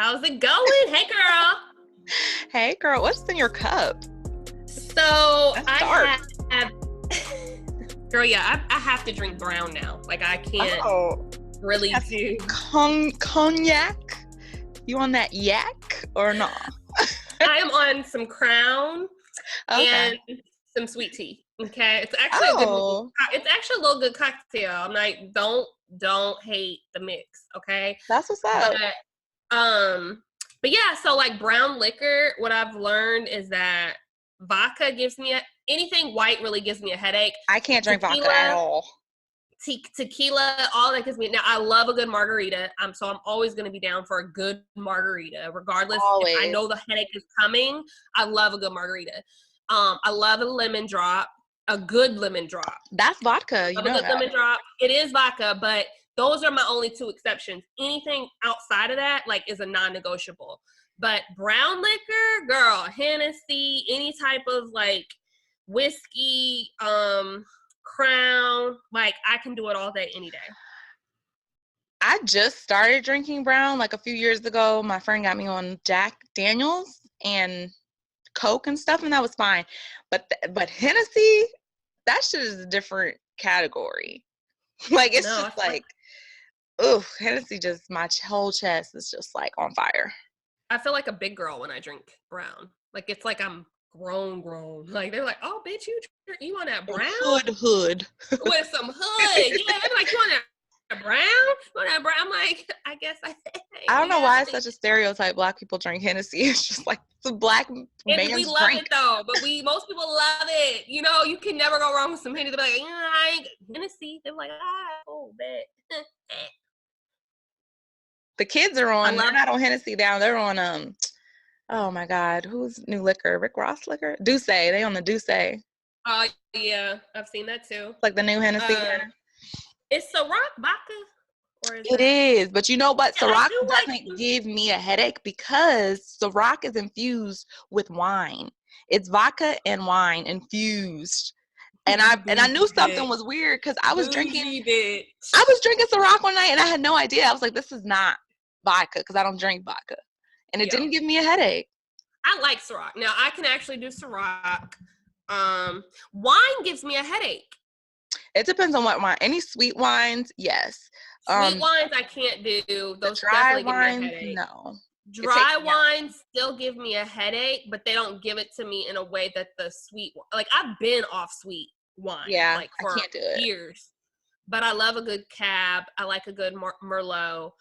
How's it going? Hey, girl. Hey, girl, what's in your cup? So That's dark. have girl, yeah, I have to drink brown now. Like I can't really That's do cognac. You on that yak or not? I am on some Crown Okay. and some sweet tea. Okay. It's actually a good it's actually a little good cocktail. I'm like, don't hate the mix, okay? That's what's up. But yeah, so like brown liquor, what I've learned is that vodka gives me anything white really gives me a headache. I can't drink vodka at all. Tequila, all that gives me. Now I love a good margarita. So I'm always going to be down for a good margarita, regardless. Always. If I know the headache is coming, I love a good margarita. I love a lemon drop, a good lemon drop. That's vodka. You know a good that. lemon drop. It is vodka, but those are my only two exceptions. Anything outside of that, like, is a non-negotiable. But brown liquor, girl, Hennessy, any type of like whiskey, Crown, like I can do it all day, any day. I just started drinking brown like a few years ago. My friend got me on Jack Daniels and Coke and stuff, and that was fine. But Hennessy, that shit is a different category. Like it's just like, ooh, Hennessy, just my whole chest is just like on fire. I feel like a big girl when I drink brown. Like it's like I'm grown. Like they're like, oh, bitch, you on that brown? Hood. With some hood. Yeah, they're like, you on that brown? You on that brown? I'm like, I guess I don't know why it's such a stereotype. Black people drink Hennessy. It's just like it's a black man's drink. We love it though, but most people love it. You know, you can never go wrong with some Hennessy. They're like, I ain't Hennessy. They're like, oh, bet. The kids are on. They're not on Hennessy now. They're on oh my God, who's new liquor? Rick Ross liquor? Douce. They on the Douce. Oh yeah, I've seen that too. Like the new Hennessy. Is Ciroc vodka? Or is it is, but you know what? Ciroc doesn't give me a headache because Ciroc is infused with wine. It's vodka and wine infused. And I knew something was weird because I was drinking Ciroc one night and I had no idea. I was like, this is not vodka because I don't drink vodka. And it didn't give me a headache. I like Ciroc. Now I can actually do Ciroc. Wine gives me a headache. It depends on what wine. Any sweet wines, yes. Sweet wines I can't do. Those dry wines, no. Dry wines still give me a headache, but they don't give it to me in a way that the sweet, like I've been off sweet wine, like for years. But I love a good Cab. I like a good Merlot.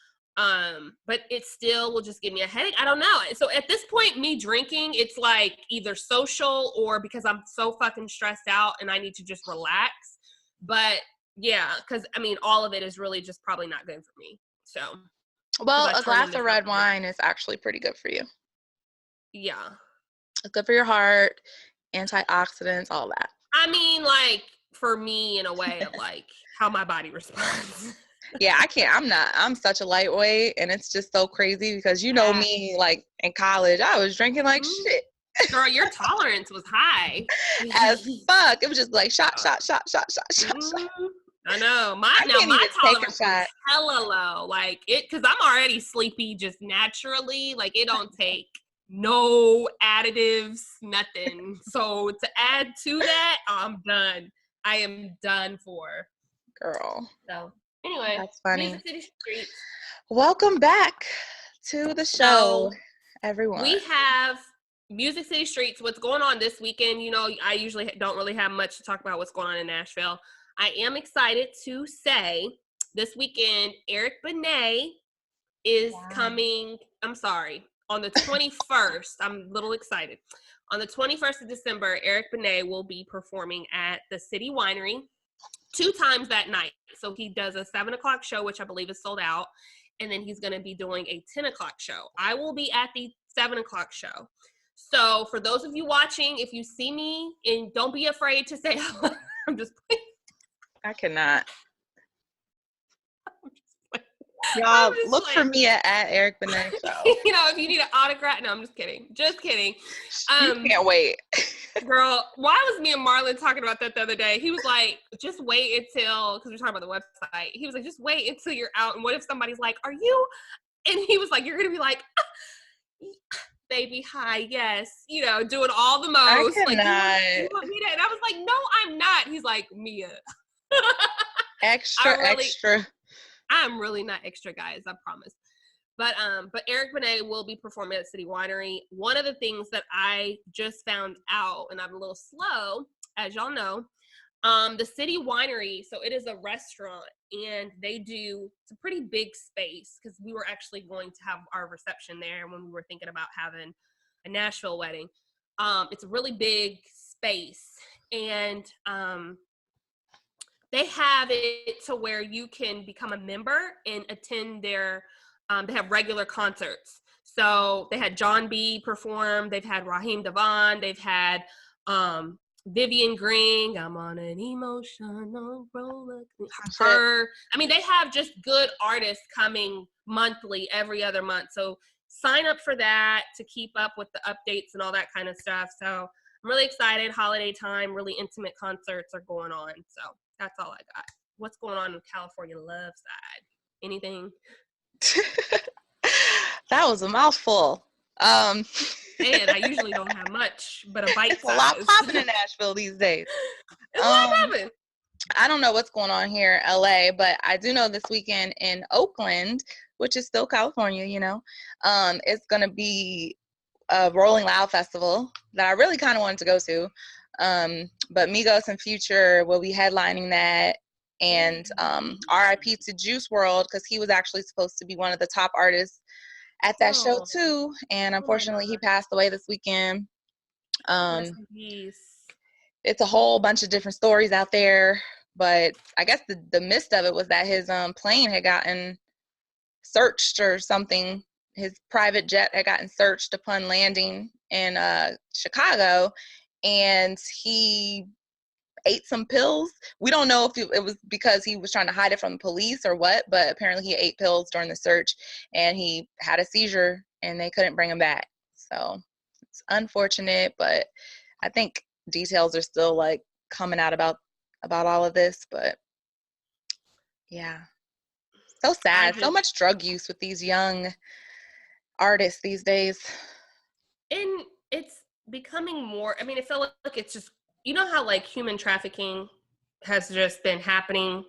But it still will just give me a headache. I don't know. So at this point, me drinking, it's like either social or because I'm so fucking stressed out and I need to just relax. But yeah, because I mean, all of it is really just probably not good for me. So, well, a glass of red wine is actually pretty good for you. Yeah, it's good for your heart, antioxidants, all that. I mean, like for me, in a way of like how my body responds. Yeah, I can't. I'm such a lightweight, and it's just so crazy because you know me. Like in college, I was drinking like shit. Girl, your tolerance was high as fuck. It was just like shot. I know. My tolerance is hella low. Like it, because I'm already sleepy just naturally. Like it don't take no additives, nothing. So to add to that, I'm done. I am done for. Girl. So anyway, that's funny. Music City Streets. Welcome back to the show, everyone. We have Music City Streets. What's going on this weekend? You know, I usually don't really have much to talk about what's going on in Nashville. I am excited to say this weekend, Eric Benet is coming. I'm sorry, on the 21st. I'm a little excited. On the 21st of December, Eric Benet will be performing at the City Winery 2 times that night. So he does a 7:00 show, which I believe is sold out. And then he's going to be doing a 10:00 show. I will be at the 7:00 show. So for those of you watching, if you see me, and don't be afraid to say hello. I'm just playing. I cannot. Y'all look for me at Eric Benet show. You know, if you need an autograph. No, I'm just kidding. Just kidding. You can't wait. Girl, why was me and Marlon talking about that the other day? He was like, just wait until, because we're talking about the website. He was like, just wait until you're out. And what if somebody's like, are you? And he was like, you're going to be like, baby, hi, yes, you know, doing all the I most. Like, you cannot. want me to? And I was like, no, I'm not. He's like, Mia. Extra, I really, extra. I'm really not extra, guys. I promise. But Eric Benet will be performing at City Winery. One of the things that I just found out, and I'm a little slow, as y'all know, the City Winery, so it is a restaurant, and it's a pretty big space, because we were actually going to have our reception there when we were thinking about having a Nashville wedding. It's a really big space, and they have it to where you can become a member and attend they have regular concerts. So they had John B perform, they've had Raheem Devon, they've had Vivian Green, I'm on an emotional roller. Her, I mean, they have just good artists coming monthly, every other month. So sign up for that to keep up with the updates and all that kind of stuff. So I'm really excited. Holiday time, really intimate concerts are going on. So that's all I got. What's going on in California love side? Anything? That was a mouthful. Man, I usually don't have much, but a bite It's a lot size. popping in Nashville these days. It's a lot Um, popping. I don't know what's going on here in LA, but I do know this weekend in Oakland, which is still California, it's gonna be a Rolling Loud festival that I really kind of wanted to go to. But Migos and Future will be headlining that. And RIP to Juice World, because he was actually supposed to be one of the top artists at that show too. And unfortunately, he passed away this weekend. Rest in peace. It's a whole bunch of different stories out there, but I guess the gist of it was that his plane had gotten searched or something. His private jet had gotten searched upon landing in Chicago, and he ate some pills. We don't know if it was because he was trying to hide it from the police or what, but apparently he ate pills during the search, and he had a seizure, and they couldn't bring him back. So it's unfortunate, but I think details are still like coming out about all of this. But yeah, so sad. So much drug use with these young artists these days. And it's becoming more, I mean, it felt like it's just, you know how like human trafficking has just been happening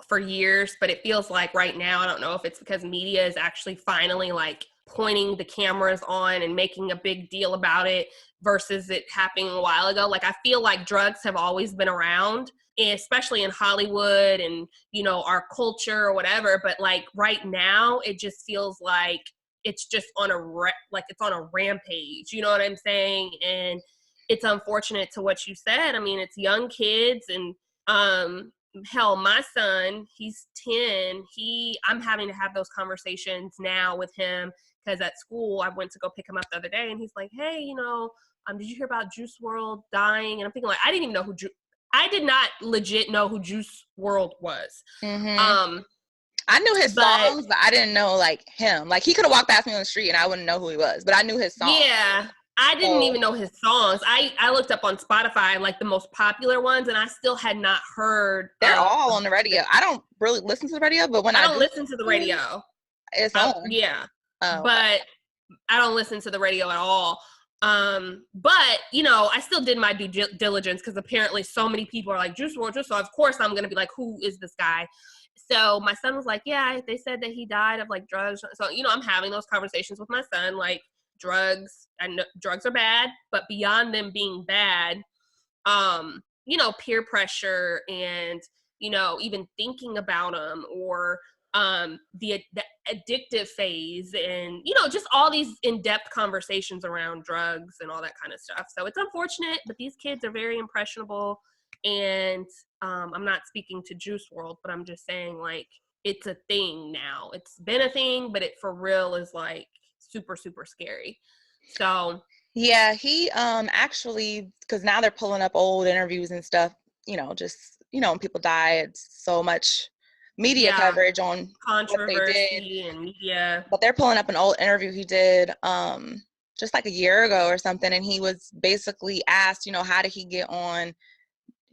for years, but it feels like right now, I don't know if it's because media is actually finally like pointing the cameras on and making a big deal about it versus it happening a while ago. Like, I feel like drugs have always been around, especially in Hollywood and, you know, our culture or whatever. But like right now, it just feels like it's just on it's on a rampage. You know what I'm saying? And it's unfortunate to what you said. I mean, it's young kids, and hell, my son, he's 10. I'm having to have those conversations now with him, because at school I went to go pick him up the other day, and he's like, hey, you know, did you hear about Juice World dying? And I'm thinking, like, I didn't even know I did not legit know who Juice World was. Mm-hmm. I knew his songs, but I didn't know like him. Like, he could have walked past me on the street and I wouldn't know who he was, but I knew his songs. Yeah, I didn't even know his songs. I looked up on Spotify like the most popular ones, and I still had not heard. They're all on the radio. I don't really listen to the radio, but when I don't listen to the radio, it's on. Yeah, but I don't listen to the radio at all. But you know, I still did my due diligence, because apparently so many people are like Juice WRLD, so of course I'm gonna be like, who is this guy? So my son was like, yeah, they said that he died of like drugs. So, you know, I'm having those conversations with my son, like, drugs, I know drugs are bad, but beyond them being bad, you know, peer pressure and, you know, even thinking about them, or the addictive phase, and, you know, just all these in-depth conversations around drugs and all that kind of stuff. So it's unfortunate, but these kids are very impressionable. And I'm not speaking to Juice WRLD, but I'm just saying, like, it's a thing now. It's been a thing, but it for real is like super, super scary. So yeah, he actually, because now they're pulling up old interviews and stuff, you know, just, you know, when people die, it's so much media coverage on controversy what they did. and media. But they're pulling up an old interview he did just like a year ago or something, and he was basically asked, you know, how did he get on,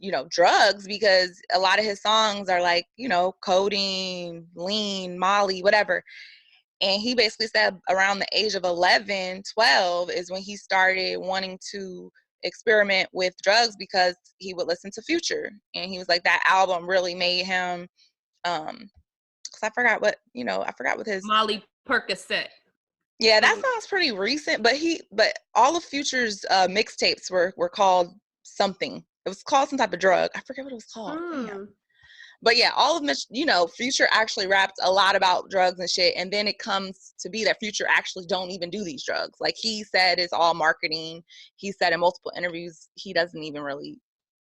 you know, drugs, because a lot of his songs are like, you know, codeine, lean, Molly, whatever. And he basically said around the age of 11, 12 is when he started wanting to experiment with drugs because he would listen to Future. And he was like, that album really made him, because I forgot what his. Molly Percocet. Yeah, that sounds pretty recent, but all of Future's mixtapes were called something. It was called some type of drug. I forget what it was called. Damn. But yeah, all of Mitch, Future actually rapped a lot about drugs and shit, and then it comes to be that Future actually don't even do these drugs. Like he said, it's all marketing. He said in multiple interviews he doesn't even really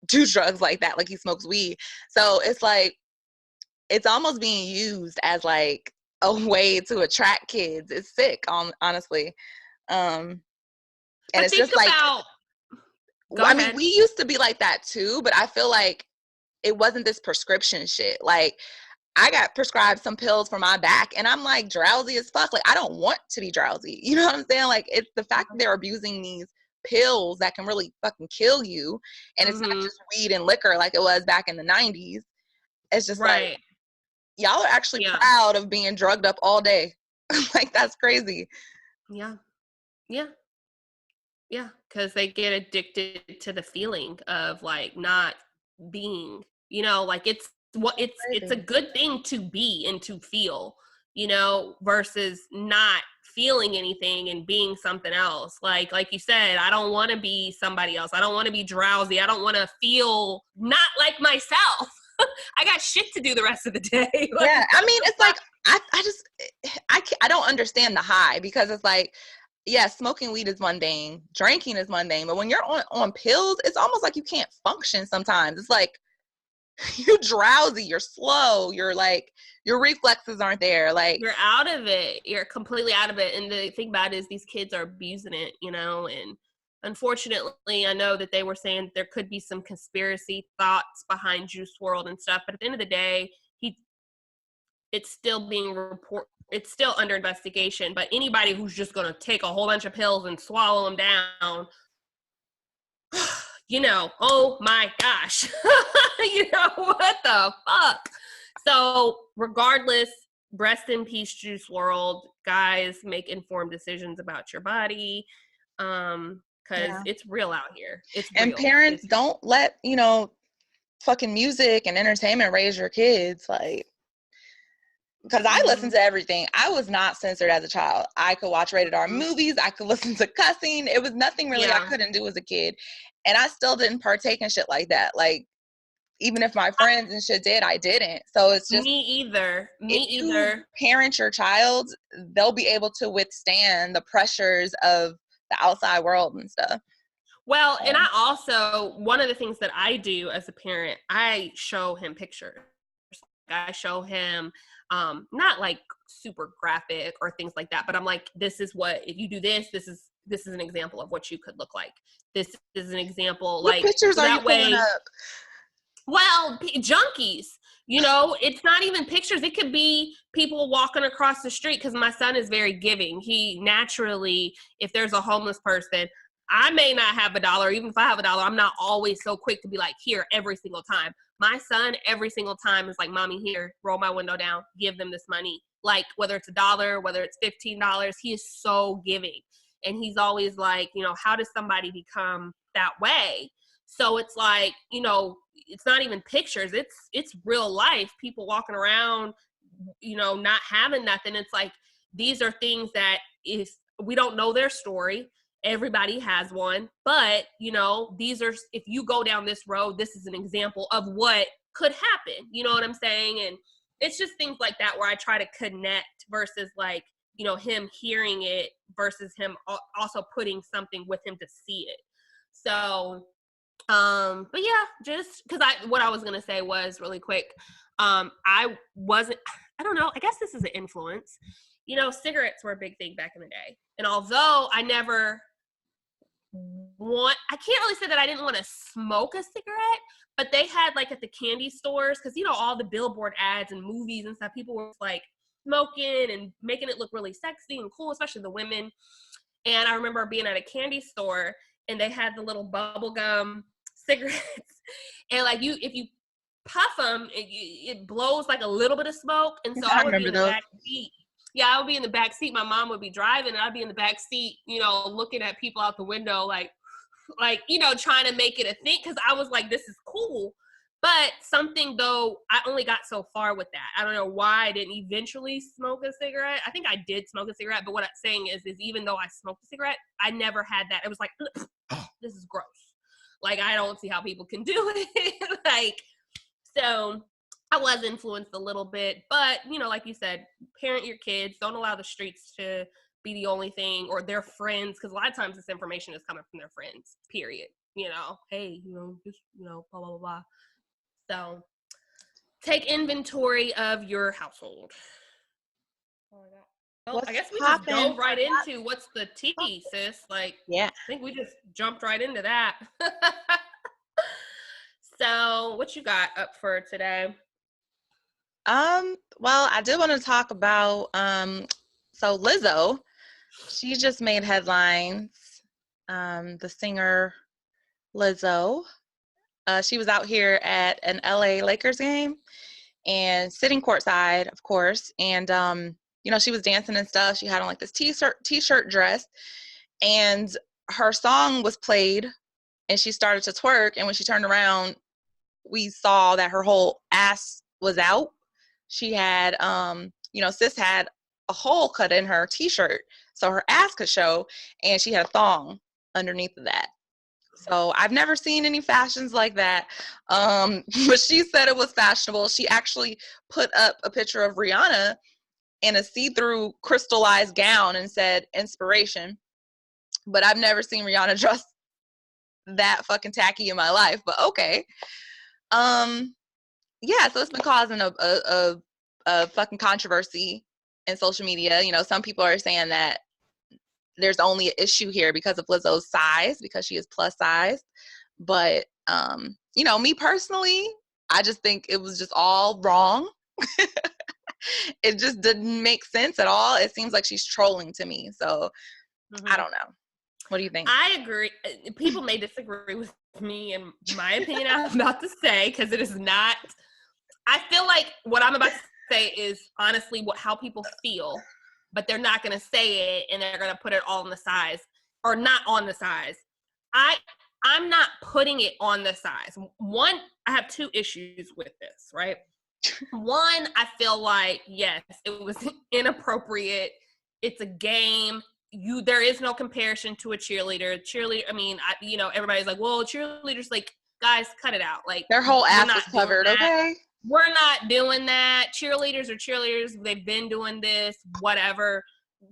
do drugs like that. Like he smokes weed. So it's like it's almost being used as like a way to attract kids. It's sick, honestly. And but it's just like, go ahead. We used to be like that too, but I feel like it wasn't this prescription shit. Like I got prescribed some pills for my back and I'm like drowsy as fuck. Like I don't want to be drowsy. You know what I'm saying? Like it's the fact that they're abusing these pills that can really fucking kill you. And it's not just weed and liquor like it was back in the 90s. It's just like, y'all are actually proud of being drugged up all day. Like that's crazy. Yeah. Because they get addicted to the feeling of like not being, like it's a good thing to be and to feel, versus not feeling anything and being something else. Like you said, I don't want to be somebody else. I don't want to be drowsy. I don't want to feel not like myself. I got shit to do the rest of the day. Yeah, I mean, it's like I don't understand the high, because it's like, yeah, smoking weed is one thing, drinking is one thing, but when you're on pills, it's almost like you can't function sometimes. It's like you're drowsy, you're slow, you're like your reflexes aren't there, like you're out of it, you're completely out of it. And the thing about it is these kids are abusing it, and unfortunately I know that they were saying there could be some conspiracy thoughts behind Juice WRLD and stuff, but at the end of the day it's still it's still under investigation. But anybody who's just going to take a whole bunch of pills and swallow them down, oh my gosh, what the fuck? So regardless, rest in peace, Juice WRLD. Guys, make informed decisions about your body, because it's real out here. It's real. And parents, don't let fucking music and entertainment raise your kids, like, because I listened to everything. I was not censored as a child. I could watch rated R movies. I could listen to cussing. It was nothing really I couldn't do as a kid. And I still didn't partake in shit like that. Like, even if my friends and shit did, I didn't. So it's just me either. You parent your child, they'll be able to withstand the pressures of the outside world and stuff. Well, and I also, one of the things that I do as a parent, I show him pictures. I show him not like super graphic or things like that, but I'm like, this is what, if you do this, this is an example of what you could look like. This is an example. What like pictures so are you pulling up? Well, junkies, it's not even pictures. It could be people walking across the street, because my son is very giving. He naturally, if there's a homeless person, I may not have $1. Even if I have $1, I'm not always so quick to be like, here, every single time. My son, every single time, is like, mommy, here, roll my window down, give them this money. Like, whether it's $1, whether it's $15, he is so giving. And he's always like, how does somebody become that way? So it's like, it's not even pictures. It's real life. People walking around, not having nothing. It's like, these are things that if we don't know their story, everybody has one, but these are, if you go down this road, this is an example of what could happen. You know what I'm saying? And it's just things like that where I try to connect versus like, him hearing it versus him also putting something with him to see it. So, but yeah, just because what I was going to say was really quick. I don't know, I guess this is an influence. Cigarettes were a big thing back in the day. And although I can't really say that I didn't want to smoke a cigarette, but they had like at the candy stores, because all the billboard ads and movies and stuff, people were like smoking and making it look really sexy and cool, especially the women. And I remember being at a candy store and they had the little bubble gum cigarettes, and like if you puff them, it blows like a little bit of smoke. And so I would be in the back seat. Yeah, I would be in the back seat. My mom would be driving, and I'd be in the back seat, you know, looking at people out the window, like, you know, trying to make it a thing, because I was like, this is cool. But something, though, I only got so far with that. I don't know why I didn't eventually smoke a cigarette. I think I did smoke a cigarette, but what I'm saying is even though I smoked a cigarette, I never had that. It was like, this is gross. Like, I don't see how people can do it. Like, so I was influenced a little bit, but, you know, like you said, parent your kids. Don't allow the streets to be the only thing, or their friends, because a lot of times this information is coming from their friends, period. You know, hey, you know, just, you know, blah, blah, blah, blah. So take inventory of your household. Well, I What's guess we just poppin'? dove right into what's the tea, sis. Like, Yeah. I think we just jumped right into that. So what you got up for today? Well, I did want to talk about so Lizzo, she just made headlines. The singer Lizzo. She was out here at an LA Lakers game and sitting courtside, of course, and you know, she was dancing and stuff. She had on like this t-shirt dress, and her song was played and she started to twerk, and when she turned around, we saw that her whole ass was out. She had, you know, sis had a hole cut in her t-shirt so her ass could show, and she had a thong underneath of that. So I've never seen any fashions like that. But she said it was fashionable. She actually put up a picture of Rihanna in a see-through crystallized gown and said inspiration. But I've never seen Rihanna dress that fucking tacky in my life. But okay. Yeah, so it's been causing a fucking controversy in social media. You know, some people are saying that there's only an issue here because of Lizzo's size, because she is plus size. But you know, me personally, I just think it was just all wrong. It just didn't make sense at all. It seems like she's trolling to me. So I don't know. What do you think? I agree. People may disagree with me and my opinion I'm about to say, because it is not. I feel like what I'm about to say is honestly how people feel, but they're not going to say it, and they're going to put it all on the size, or not on the size. I'm not putting it on the size. One, I have two issues with this, right? One, I feel like, yes, it was inappropriate. It's a game. There is no comparison to a cheerleader. I mean, you know, everybody's like, well, cheerleaders, like, guys, cut it out. Like, Their whole we're ass not was doing covered, that. okay? We're not doing that. Cheerleaders are cheerleaders. They've been doing this, whatever.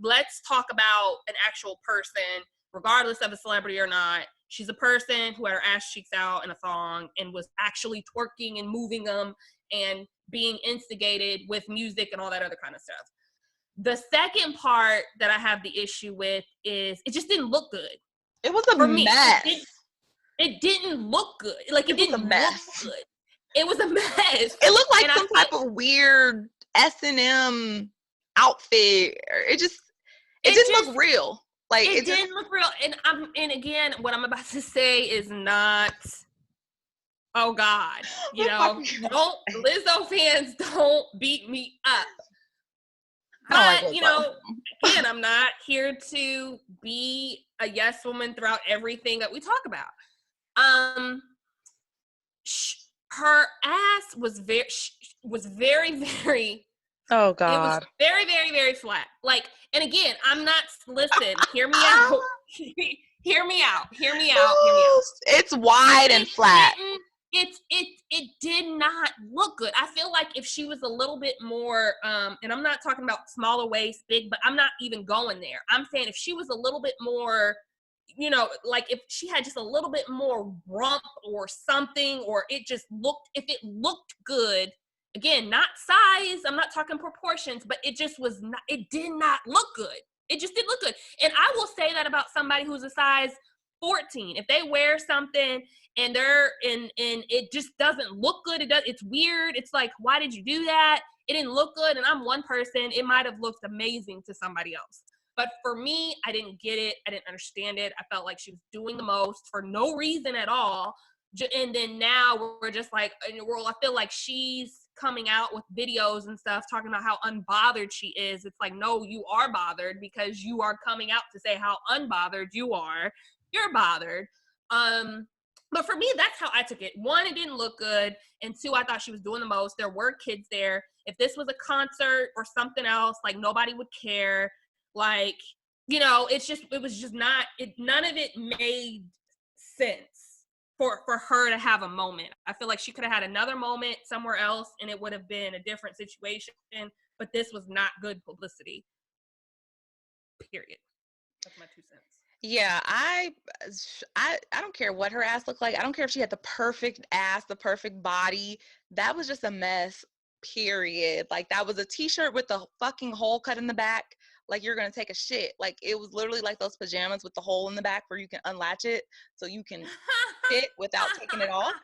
Let's talk about an actual person, regardless of a celebrity or not. She's a person who had her ass cheeks out in a thong and was actually twerking and moving them and being instigated with music and all that other kind of stuff. The second part that I have the issue with is it just didn't look good. It was a For me, mess. it didn't look good. Like, it was a didn't look mess. good. It was a mess. It looked like And some type of weird S&M outfit. It didn't look real. Like it didn't look real. And again, what I'm about to say is not, oh God, you know, don't, Lizzo fans, don't beat me up. But, you know, again, I'm not here to be a yes woman throughout everything that we talk about. Her ass was very, very. Oh God. It was very, very, very flat. Like, and again, I'm not. Listen, hear me out. Hear me out. It's wide and flat. It did not look good. I feel like if she was a little bit more, and I'm not talking about smaller waist, big, but I'm not even going there. I'm saying if she was a little bit more, you know, like if she had just a little bit more rump or something, or if it looked good, again, not size, I'm not talking proportions, but it did not look good. It just didn't look good. And I will say that about somebody who's a size 14. If they wear something and they're and it just doesn't look good, it's weird. It's like, why did you do that? It didn't look good. And I'm one person, it might have looked amazing to somebody else. But for me, I didn't get it. I didn't understand it. I felt like she was doing the most for no reason at all. And then now we're just like, in the world, I feel like she's coming out with videos and stuff talking about how unbothered she is. It's like, no, you are bothered because you are coming out to say how unbothered you are. You're bothered. But for me, that's how I took it. One, it didn't look good. And two, I thought she was doing the most. There were kids there. If this was a concert or something else, like, nobody would care. Like, you know, it was just not, none of it made sense for her to have a moment. I feel like she could have had another moment somewhere else and it would have been a different situation. But this was not good publicity. Period. That's my 2 cents. Yeah, I don't care what her ass looked like. I don't care if she had the perfect ass, the perfect body. That was just a mess, period. Like, that was a t-shirt with the fucking hole cut in the back, like you're gonna take a shit. Like, it was literally like those pajamas with the hole in the back where you can unlatch it so you can shit without taking it off.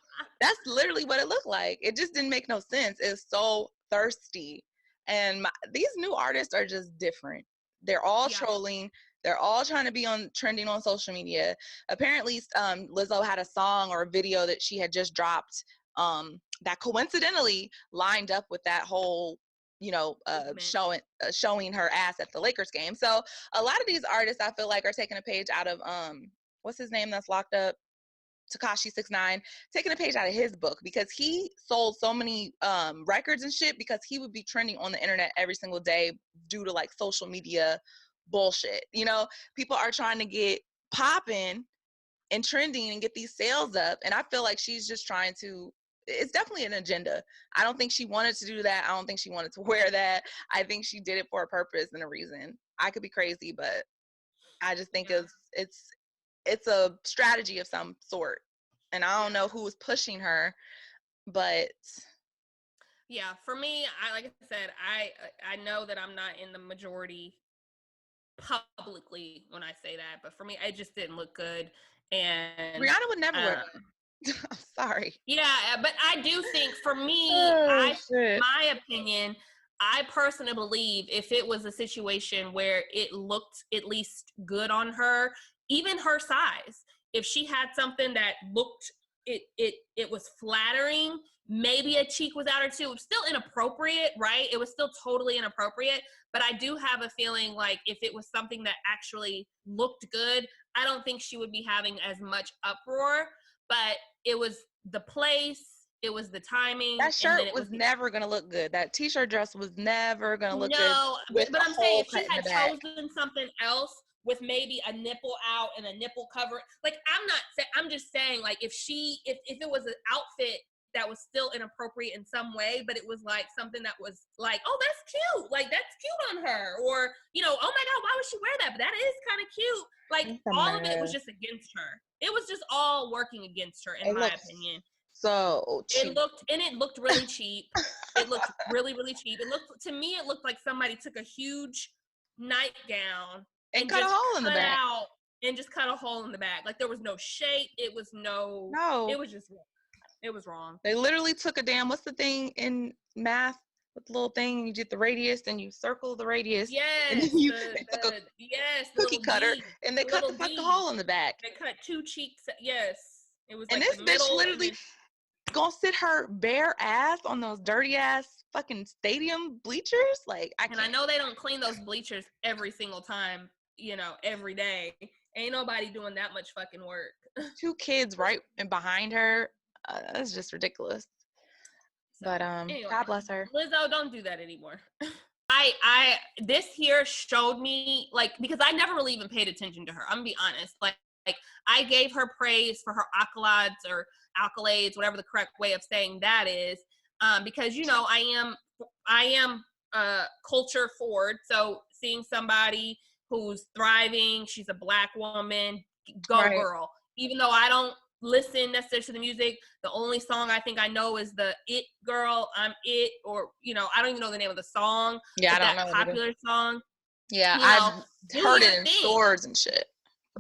That's literally what it looked like. It just didn't make no sense. It's so thirsty. And these new artists are just different. They're all trolling. They're all trying to be trending on social media. Apparently, Lizzo had a song or a video that she had just dropped that coincidentally lined up with that whole, you know, showing her ass at the Lakers game. So a lot of these artists, I feel like, are taking a page out of what's his name that's locked up? Tekashi 6ix9ine, taking a page out of his book, because he sold so many records and shit because he would be trending on the internet every single day due to like social media bullshit. You know, people are trying to get popping and trending and get these sales up, and I feel like she's just trying to, it's definitely an agenda. I don't think she wanted to do that. I don't think she wanted to wear that. I think she did it for a purpose and a reason. I could be crazy, but I just think it's a strategy of some sort, and I don't know who was pushing her, but yeah, for me, like I said, I know that I'm not in the majority publicly when I say that, but for me, it just didn't look good. And Rihanna would never wear that. I'm sorry. Yeah, but I do think, for me, my opinion, I personally believe if it was a situation where it looked at least good on her, even her size, if she had something that looked, it was flattering, maybe a cheek was out or two. It was still inappropriate, right? It was still totally inappropriate. But I do have a feeling like if it was something that actually looked good, I don't think she would be having as much uproar. But it was the place, it was the timing. That shirt was never gonna look good. That t-shirt dress was never gonna look good. No, but I'm saying if she had chosen something else with maybe a nipple out and a nipple cover, like, I'm just saying, like, if it was an outfit that was still inappropriate in some way, but it was like something that was like, oh, that's cute, like, that's cute on her, or, you know, oh my God, why would she wear that? But that is kind of cute. Like, all of it was just against her. It was just all working against her, in my opinion. So cheap. It looked really cheap. It looked really, really cheap. To me, it looked like somebody took a huge nightgown and cut a hole in the back. And just cut a hole in the back. Like, there was no shape. It was no. It was just, it was wrong. They literally took a damn, what's the thing in math with the little thing, and you did the radius and you circle the radius. Yes. And then they took a cookie cutter and they cut the fucking hole in the back. They cut 2 cheeks. Yes. It was and like this bitch literally gonna sit her bare ass on those dirty ass fucking stadium bleachers. Like, I know they don't clean those bleachers every single time, you know, every day. Ain't nobody doing that much fucking work. 2 kids right and behind her. That's just ridiculous. So, but anyway, God bless her. Lizzo, don't do that anymore. This here showed me, like, because I never really even paid attention to her. I'm gonna be honest. Like I gave her praise for her accolades, whatever the correct way of saying that is, because, you know, I am culture forward. So seeing somebody who's thriving, she's a Black woman, go right. Girl. Even though I don't listen necessarily to the music, the only song I think I know is the It Girl, I'm It, or, you know, I don't even know the name of the song. Yeah, I don't know. Popular song. Yeah, I've heard it in stores and shit.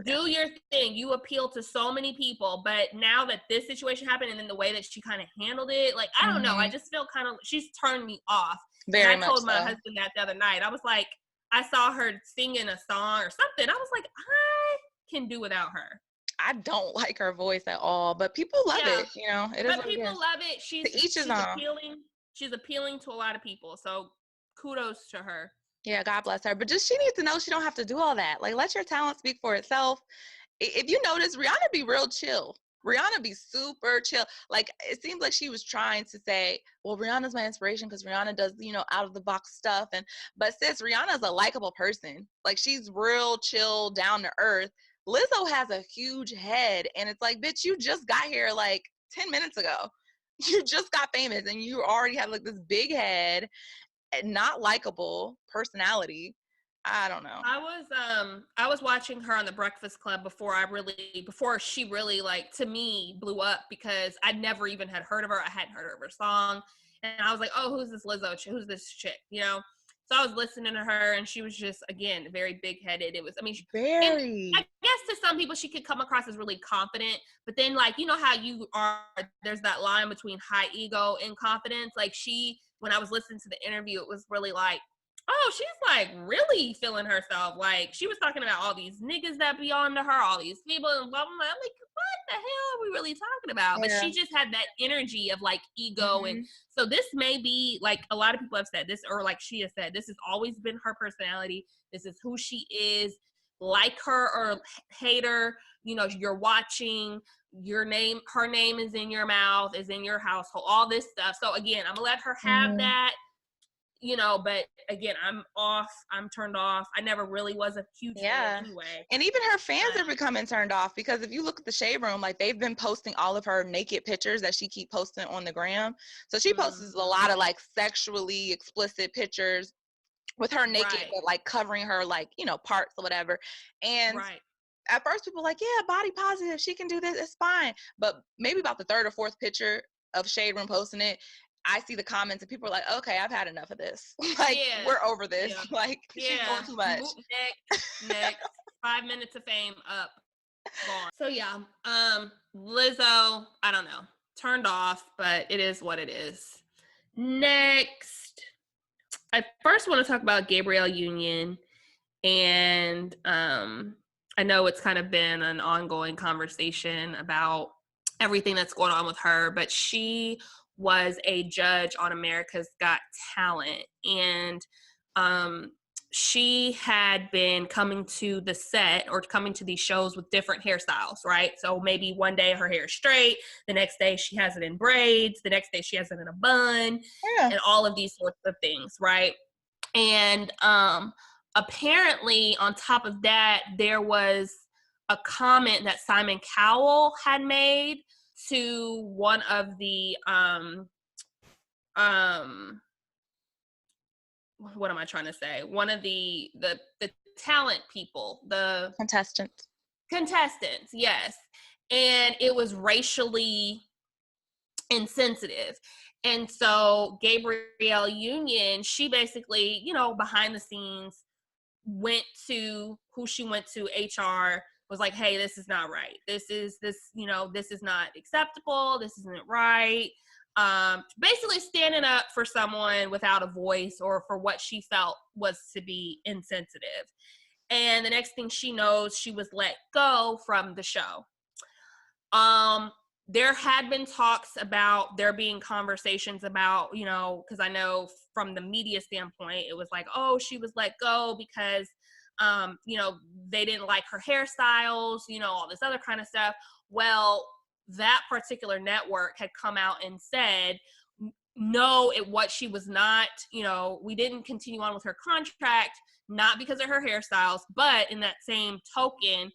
Do your thing. You appeal to so many people, but now that this situation happened and then the way that she kind of handled it, like, I don't know. I just feel kind of, she's turned me off. Very and I told my husband that the other night. I was like, I saw her singing a song or something. I was like, I can do without her. I don't like her voice at all, but people love it. You know, it is. But people love it. She's appealing. she's appealing to a lot of people. So kudos to her. Yeah, God bless her. But just she needs to know she don't have to do all that. Like, let your talent speak for itself. If you notice, Rihanna be real chill. Rihanna be super chill. Like, it seems like she was trying to say, well, Rihanna's my inspiration because Rihanna does, out of the box stuff. But sis, Rihanna's a likable person. Like, she's real chill, down to earth. Lizzo has a huge head, and it's like, bitch, you just got here like 10 minutes ago. You just got famous, and you already have like this big head, not likable personality. I don't know. I was watching her on the Breakfast Club before she really, like, to me, blew up, because I never even had heard of her. I hadn't heard of her song, and I was like, oh, who's this Lizzo? Who's this chick? So I was listening to her, and she was just, again, very big-headed. It was, I mean, and I Very. guess to some people she could come across as really confident, but then, like, you know how you are, there's that line between high ego and confidence. Like, when I was listening to the interview, it was really like, oh, she's like really feeling herself. Like, she was talking about all these niggas that be on to her, all these people, and blah, blah, blah. I'm like, what the hell are we really talking about? But Yeah. she just had that energy of like ego. Mhm. And so this may be, like, a lot of people have said this, or like she has said, this has always been her personality. This is who she is. Like her or hate her, you're watching, her name is in your mouth, is in your household, all this stuff. So again, I'm gonna let her have Mhm. that. But again, I'm turned off. I never really was a huge fan Yeah. anyway. And even her fans are becoming turned off, because if you look at the Shade Room, like, they've been posting all of her naked pictures that she keep posting on the gram. So she posts a lot of like sexually explicit pictures with her naked, Right. but like covering her, like, parts or whatever. And Right. at first people were like, yeah, body positive, she can do this, it's fine. But maybe about the third or fourth picture of Shade Room posting it, I see the comments and people are like, okay, I've had enough of this. Like, Yeah. we're over this. Yeah. Like, she's doing too much. Next. 5 minutes of fame up, gone. So yeah, Lizzo, I don't know, turned off, but it is what it is. Next, I first want to talk about Gabrielle Union, and I know it's kind of been an ongoing conversation about everything that's going on with her, but she was a judge on America's Got Talent, and she had been coming to the set or coming to these shows with different hairstyles, right? So maybe one day her hair is straight, the next day she has it in braids, the next day she has it in a bun, Yeah. and all of these sorts of things, right? And apparently, on top of that, there was a comment that Simon Cowell had made to one of the what am I trying to say? One of the talent people, the Contestants. contestants, yes. And it was racially insensitive. And so Gabrielle Union, she basically, behind the scenes went to who she went to, HR, was like, hey, this is not right. This is not acceptable. This isn't right. Basically standing up for someone without a voice, or for what she felt was to be insensitive. And the next thing she knows, she was let go from the show. There had been talks about there being conversations about, because I know from the media standpoint, it was like, oh, she was let go because, they didn't like her hairstyles, all this other kind of stuff. Well, that particular network had come out and said, no, she was not, we didn't continue on with her contract, not because of her hairstyles, but in that same token,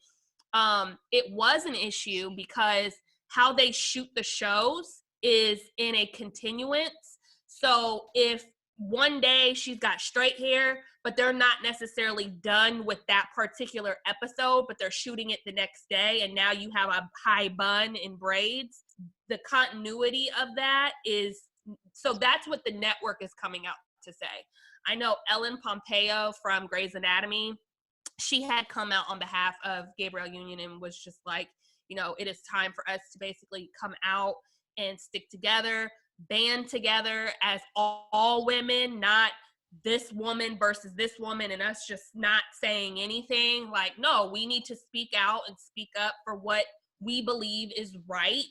it was an issue because how they shoot the shows is in a continuance. So if one day she's got straight hair, but they're not necessarily done with that particular episode, but they're shooting it the next day, and now you have a high bun and braids, the continuity of that is, so that's what the network is coming out to say. I know Ellen Pompeo from Grey's Anatomy, she had come out on behalf of Gabrielle Union and was just like, it is time for us to basically come out and stick together, band together as all women, not this woman versus this woman and us just not saying anything. Like, no, we need to speak out and speak up for what we believe is right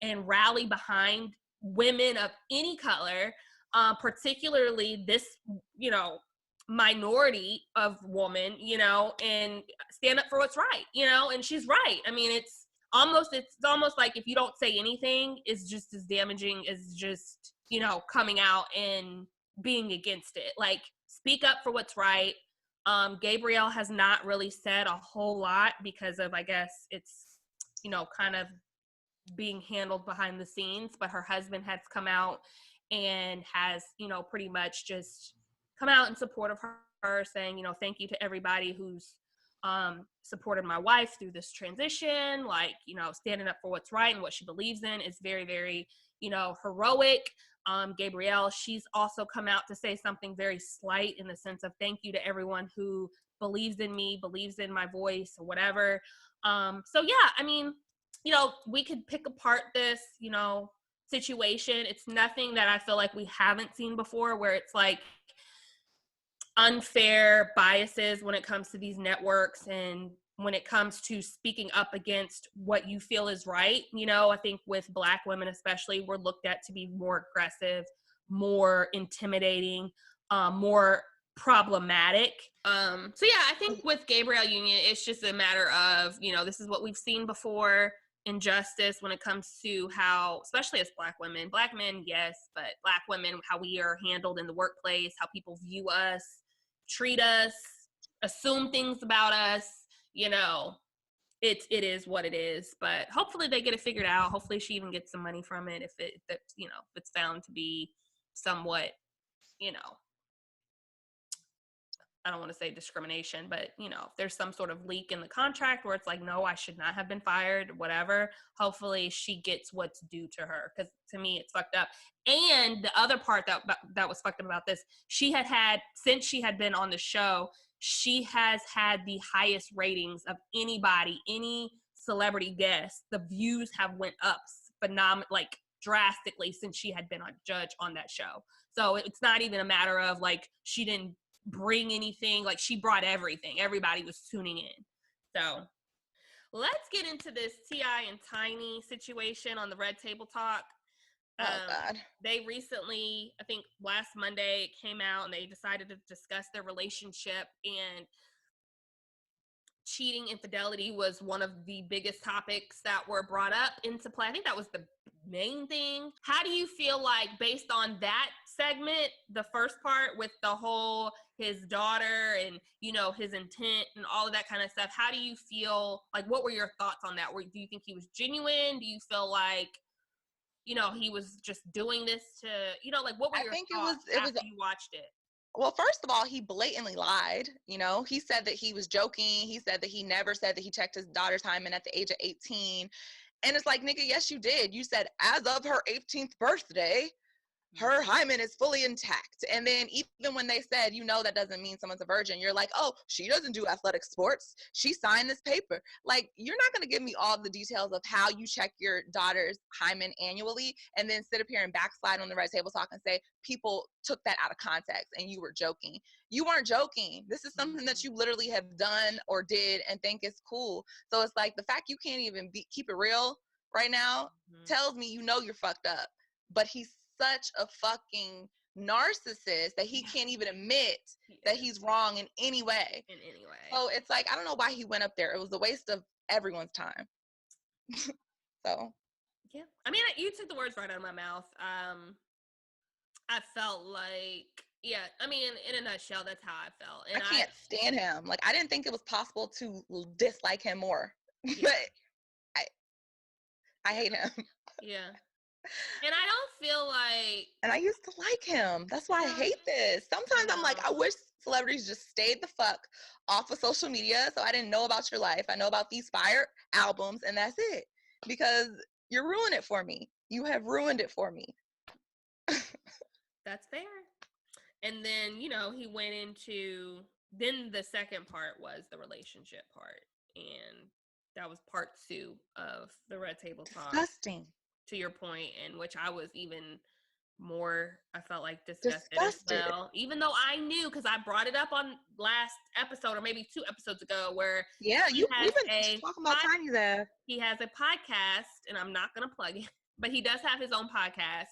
and rally behind women of any color. particularly this, minority of woman, and stand up for what's right, and she's right. I mean, it's almost like if you don't say anything, it's just as damaging as just, coming out and being against it. Like, speak up for what's right. Gabrielle has not really said a whole lot because of, I guess it's, kind of being handled behind the scenes, but her husband has come out and has, pretty much just come out in support of her, saying, thank you to everybody who's supported my wife through this transition, like, standing up for what's right and what she believes in is very, very, heroic. Gabrielle, she's also come out to say something very slight in the sense of thank you to everyone who believes in me, believes in my voice, or whatever. So yeah, I mean, we could pick apart this, situation. It's nothing that I feel like we haven't seen before, where it's like unfair biases when it comes to these networks and when it comes to speaking up against what you feel is right. I think with Black women especially, we're looked at to be more aggressive, more intimidating, more problematic. So yeah, I think with Gabrielle Union, it's just a matter of, this is what we've seen before. Injustice when it comes to how, especially as Black women, Black men, yes, but Black women, how we are handled in the workplace, how people view us, treat us, assume things about us, it is what it is. But hopefully they get it figured out. Hopefully she even gets some money from it if it's found to be somewhat, I don't want to say discrimination, but if there's some sort of leak in the contract where it's like, no, I should not have been fired, whatever, hopefully she gets what's due to her. Because to me, it's fucked up. And the other part that was fucked up about this, since she had been on the show, she has had the highest ratings of anybody, any celebrity guest. The views have went up like drastically since she had been a judge on that show. So it's not even a matter of like she didn't bring anything, like she brought everything. Everybody was tuning in. So let's get into this T.I. and Tiny situation on the Red Table Talk. God. They recently, I think last Monday, it came out and they decided to discuss their relationship, and cheating, infidelity was one of the biggest topics that were brought up into play. I think that was the main thing. How do you feel like, based on that segment, the first part with the whole his daughter and his intent and all of that kind of stuff, how do you feel like, what were your thoughts on that? Do you think he was genuine? Do you feel like he was just doing this to like, what were your thoughts after you watched it? Well, first of all, he blatantly lied. He said that he was joking. He said that he never said that he checked his daughter's hymen at the age of 18. And it's like, nigga, yes, you did. You said as of her 18th birthday, her hymen is fully intact. And then even when they said, that doesn't mean someone's a virgin, you're like, oh, she doesn't do athletic sports. She signed this paper. Like, you're not going to give me all the details of how you check your daughter's hymen annually and then sit up here and backslide on the Red Table Talk and say people took that out of context and you were joking. You weren't joking. This is something that you literally have done or did and think is cool. So it's like the fact you can't even keep it real right now tells me you're fucked up. But he's such a fucking narcissist that he can't even admit that he's wrong in any way. So it's like, I don't know why he went up there. It was a waste of everyone's time. So yeah, I mean, you took the words right out of my mouth. I felt like, yeah, I mean, in a nutshell, that's how I felt. And I can't stand him. Like, I didn't think it was possible to dislike him more. Yeah. But I hate him. Yeah. And I don't feel like... And I used to like him. That's why I hate this. Sometimes I'm like, I wish celebrities just stayed the fuck off of social media so I didn't know about your life. I know about these fire albums, and that's it. Because you're ruining it for me. You have ruined it for me. That's fair. And then, he went into... Then the second part was the relationship part. And that was part 2 of the Red Table Talk. Disgusting. To your point, in which I was even more, I felt like disgusted as well. Even though I knew, because I brought it up on last episode or maybe 2 episodes ago, where we've been talking about Tiny's ass. He has a podcast, and I'm not gonna plug it, but he does have his own podcast,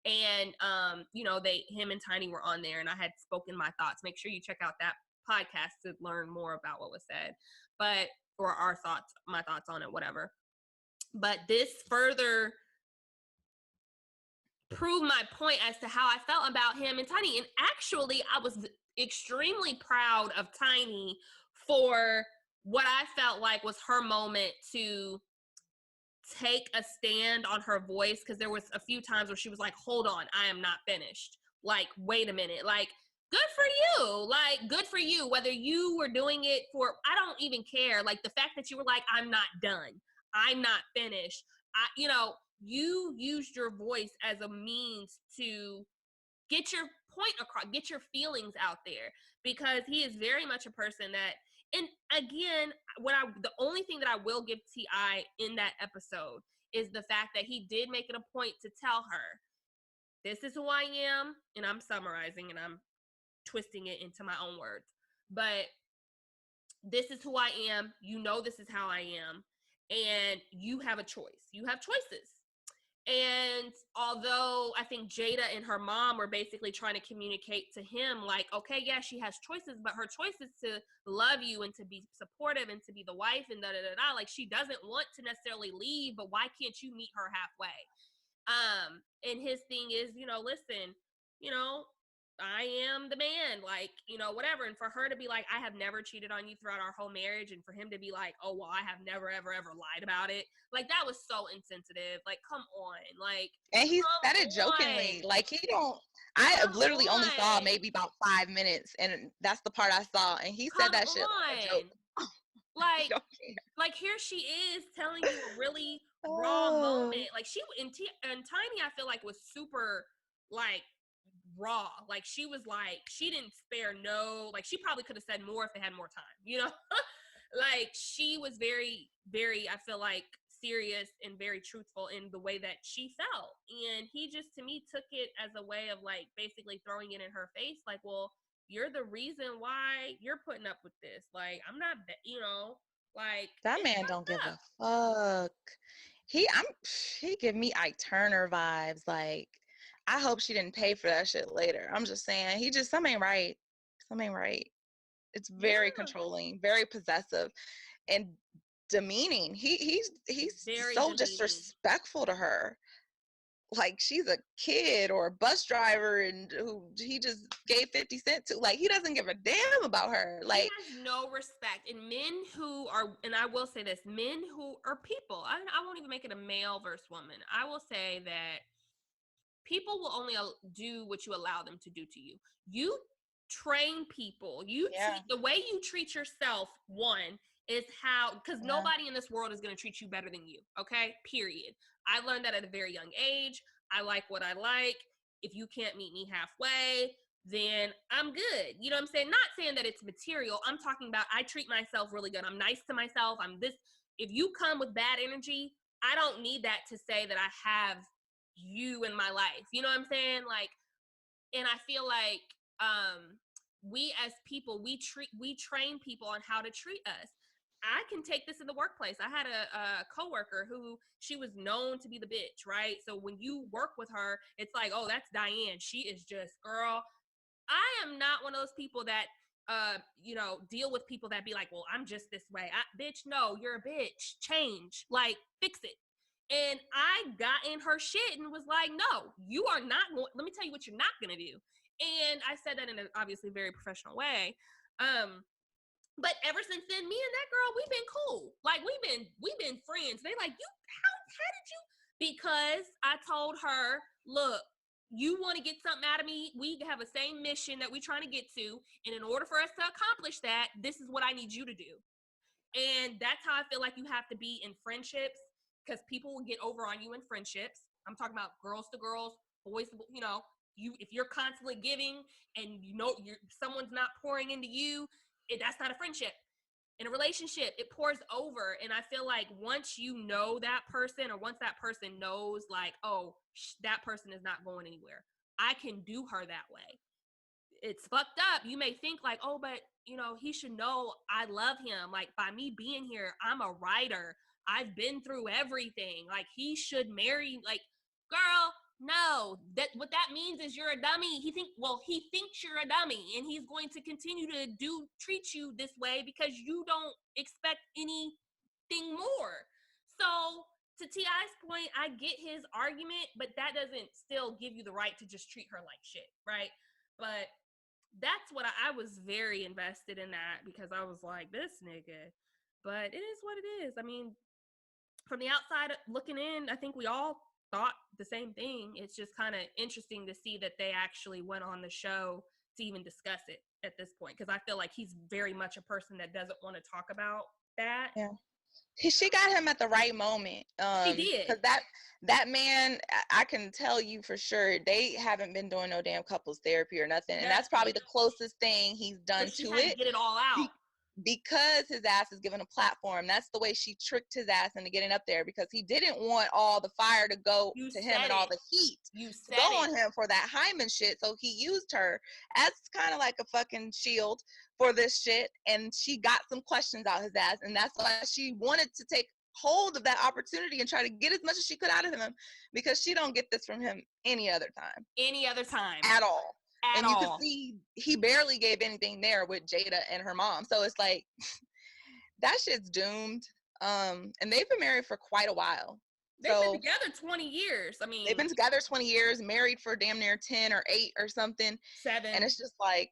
And him and Tiny were on there, and I had spoken my thoughts. Make sure you check out that podcast to learn more about what was said, or my thoughts on it, whatever. But this further proved my point as to how I felt about him and Tiny. And actually, I was extremely proud of Tiny for what I felt like was her moment to take a stand on her voice, because there was a few times where she was like, hold on, I am not finished. Like, wait a minute. Like, good for you. Like, good for you. Whether you were doing it for, I don't even care. Like, the fact that you were like, I'm not done. I'm not finished. You used your voice as a means to get your point across, get your feelings out there, because he is very much a person that, and again, the only thing that I will give T.I. in that episode is the fact that he did make it a point to tell her, this is who I am, and I'm summarizing and I'm twisting it into my own words, but this is who I am, this is how I am, and you have a choice. You have choices. And although I think Jada and her mom were basically trying to communicate to him, like, okay, yeah, she has choices, but her choice is to love you and to be supportive and to be the wife and da-da-da-da. Like, she doesn't want to necessarily leave, but why can't you meet her halfway? And his thing is, listen, I am the man, like, whatever. And for her to be like, I have never cheated on you throughout our whole marriage. And for him to be like, oh, well, I have never, ever, ever lied about it. Like, that was so insensitive. Like, come on. Like, and he said it jokingly. Like, I literally only saw maybe about 5 minutes, and that's the part I saw. And he said that shit like a joke. Like here she is telling you a really raw moment. Like, she and Tiny, I feel like, was super, like, raw. Like, she was like, she didn't spare like, she probably could have said more if they had more time, like, she was very, very, I feel like, serious and very truthful in the way that she felt. And he just, to me, took it as a way of, like, basically throwing it in her face, like, well, you're the reason why you're putting up with this. Like, I'm not, like, that man don't give a fuck. He give me Ike Turner vibes. Like, I hope she didn't pay for that shit later. I'm just saying, something ain't right. Something ain't right. It's very controlling, very possessive, and demeaning. He's very so demeaning. Disrespectful to her. Like, she's a kid or a bus driver, and who he just gave 50 cents to. Like, he doesn't give a damn about her. Like, he has no respect. And men who are, and I will say this, men who are people, I won't even make it a male versus woman. I will say that people will only do what you allow them to do to you. You train people. The way you treat yourself, one, is how, because nobody in this world is going to treat you better than you, okay? Period. I learned that at a very young age. I like what I like. If you can't meet me halfway, then I'm good. You know what I'm saying? Not saying that it's material. I'm talking about, I treat myself really good. I'm nice to myself. If you come with bad energy, I don't need that to say that I have you in my life. You know what I'm saying? Like, and I feel like we as people, we train people on how to treat us. I can take this in the workplace. I had a coworker who, she was known to be the bitch, right? So when you work with her, it's like, oh, that's Diane. She is just, girl. I am not one of those people that deal with people that be like, well, I'm just this way. Bitch, no, you're a bitch. Change. Like, fix it. And I got in her shit and was like, no, you are not going, let me tell you what you're not going to do. And I said that in an obviously very professional way. But ever since then, me and that girl, we've been cool. Like, we've been friends. They like, how did you? Because I told her, look, you want to get something out of me, we have the same mission that we're trying to get to. And in order for us to accomplish that, this is what I need you to do. And that's how I feel like you have to be in friendships, because people will get over on you in friendships. I'm talking about girls to girls, boys to, if you're constantly giving and someone's not pouring into you, that's not a friendship. In a relationship, it pours over. And I feel like once you know that person, or once that person knows, like, oh, that person is not going anywhere, I can do her that way. It's fucked up. You may think like, oh, but he should know I love him. Like, by me being here, I'm a writer. I've been through everything. Like, he should marry. Like, girl, No, what that means is you're a dummy. He thinks you're a dummy, and he's going to continue to treat you this way because you don't expect anything more. So to T.I.'s point, I get his argument, but that doesn't still give you the right to just treat her like shit, right? But that's what I was very invested in that because I was like, this nigga. But it is what it is. I mean, from the outside looking in, I think we all thought the same thing. It's just kind of interesting to see that they actually went on the show to even discuss it at this point because I feel like he's very much a person that doesn't want to talk about that. Yeah. She got him at the right moment. She did. Because that man, I can tell you for sure, they haven't been doing no damn couples therapy or nothing. And that's probably the closest thing he's done but she to had it. To get it all out. Because his ass is given a platform. That's the way she tricked his ass into getting up there because he didn't want all the fire to go to him and all the heat to go on him for that Hyman shit. So he used her as kind of like a fucking shield for this shit. And she got some questions out his ass. And that's why she wanted to take hold of that opportunity and try to get as much as she could out of him because she don't get this from him any other time. At all. And you could see he barely gave anything there with Jada and her mom. So it's like, that shit's doomed. And they've been married for quite a while. They've been together 20 years. I mean, they've been together 20 years, married for damn near 10 or 8 or something. 7. And it's just like,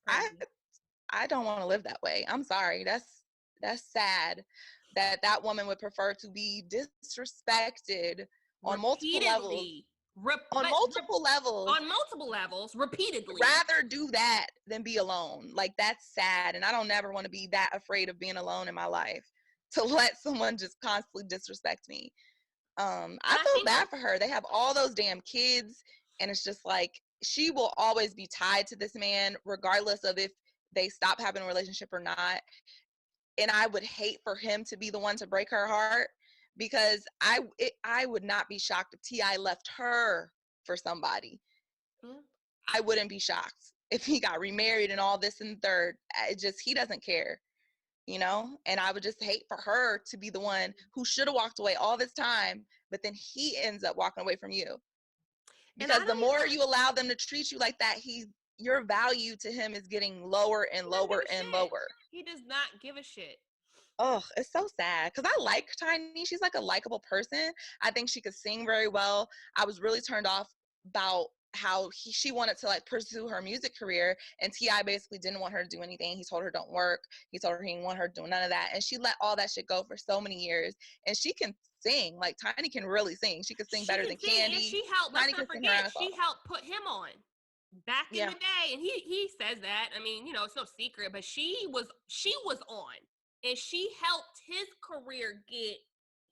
I don't want to live that way. I'm sorry. That's sad that woman would prefer to be disrespected on multiple levels. On multiple levels, repeatedly. Rather do that than be alone. Like, that's sad. And I don't ever want to be that afraid of being alone in my life to let someone just constantly disrespect me. I feel bad for her. They have all those damn kids. And it's just like, she will always be tied to this man, regardless of if they stop having a relationship or not. And I would hate for him to be the one to break her heart. Because I would not be shocked if T.I. left her for somebody. Yeah. I wouldn't be shocked if he got remarried and all this and third. He doesn't care, you know? And I would just hate for her to be the one who should have walked away all this time, but then he ends up walking away from you. Because the more you allow them to treat you like that, your value to him is getting lower and lower and lower. He does not give a shit. Oh, it's so sad because I like Tiny. She's like a likable person. I think she could sing very well. I was really turned off about how she wanted to like pursue her music career, and T.I. basically didn't want her to do anything. He told her don't work. He told her he didn't want her doing none of that, and she let all that shit go for so many years. And she can sing. Like, Tiny can really sing. She could sing better than Candy. And she helped. Let's not forget, she helped put him on back in the day, and he says that. I mean, you know, it's no secret, but she was on. And she helped his career get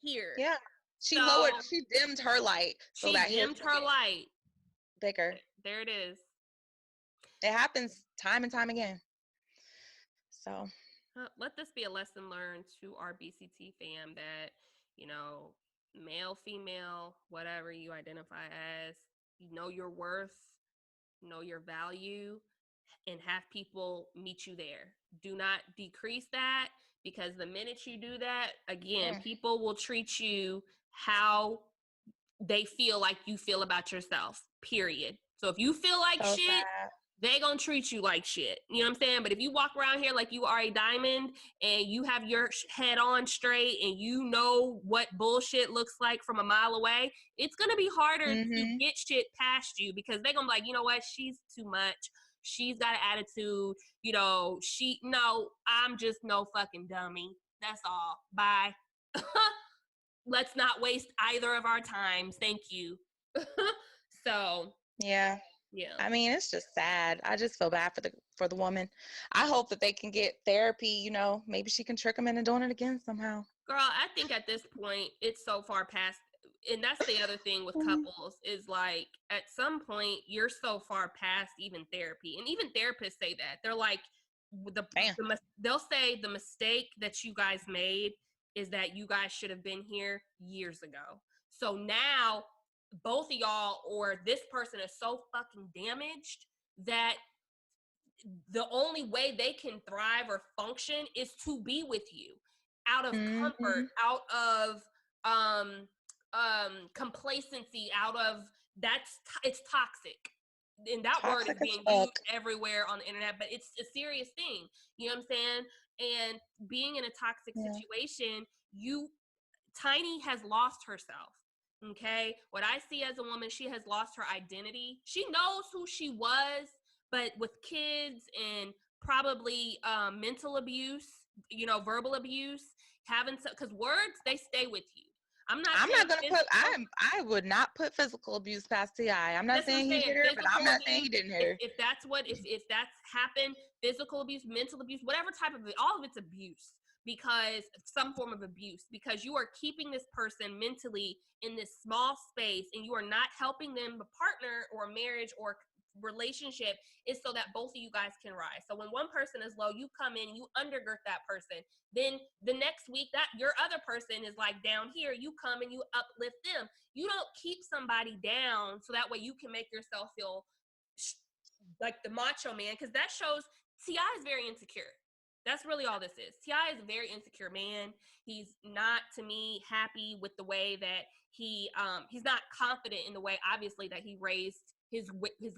here. Yeah. She dimmed her light. She dimmed her light. Bigger. There it is. It happens time and time again. So. Let this be a lesson learned to our BCT fam that, you know, male, female, whatever you identify as, you know your worth, know your value, and have people meet you there. Do not decrease that. Because the minute you do that, again, people will treat you how they feel like you feel about yourself, period. So if you feel like shit, they gonna treat you like shit. You know what I'm saying? But if you walk around here like you are a diamond and you have your head on straight and you know what bullshit looks like from a mile away, it's gonna be harder to get shit past you because they're gonna be like, you know what, she's too much. She's got an attitude, you know, I'm just no fucking dummy. That's all. Bye. Let's not waste either of our times. Thank you. So. Yeah. Yeah. I mean, it's just sad. I just feel bad for the woman. I hope that they can get therapy, you know, maybe she can trick them into doing it again somehow. Girl, I think at this point, it's so far past. And that's the other thing with couples is like at some point you're so far past even therapy, and even therapists say that. They're like they'll say the mistake that you guys made is that you guys should have been here years ago. So now both of y'all or this person is so fucking damaged that the only way they can thrive or function is to be with you out of comfort, out of complacency out of it's toxic. And that word is Toxic as being fuck. used everywhere on the internet, but it's a serious thing. You know what I'm saying? And being in a toxic situation, Tiny has lost herself. Okay. What I see as a woman, she has lost her identity. She knows who she was, but with kids and probably mental abuse, verbal abuse, because words, they stay with you. I'm not saying gonna put. physical. I would not put physical abuse past Ti. I'm not That's what I'm saying he saying. hit her, but I'm Physical not saying abuse. he didn't hit her. If that's happened, physical abuse, mental abuse, whatever type of it, all of it's abuse, because some form of abuse, because you are keeping this person mentally in this small space, and you are not helping them. A partner or a marriage or relationship is so that both of you guys can rise. So when one person is low, you come in and you undergird that person. Then the next week, that your other person is like down here, you come and you uplift them. You don't keep somebody down so that way you can make yourself feel like the macho man, because that shows Ti is very insecure. That's really all this is. Ti is a very insecure man. He's not, to me, happy with the way that he's not confident in the way, obviously, that he raised his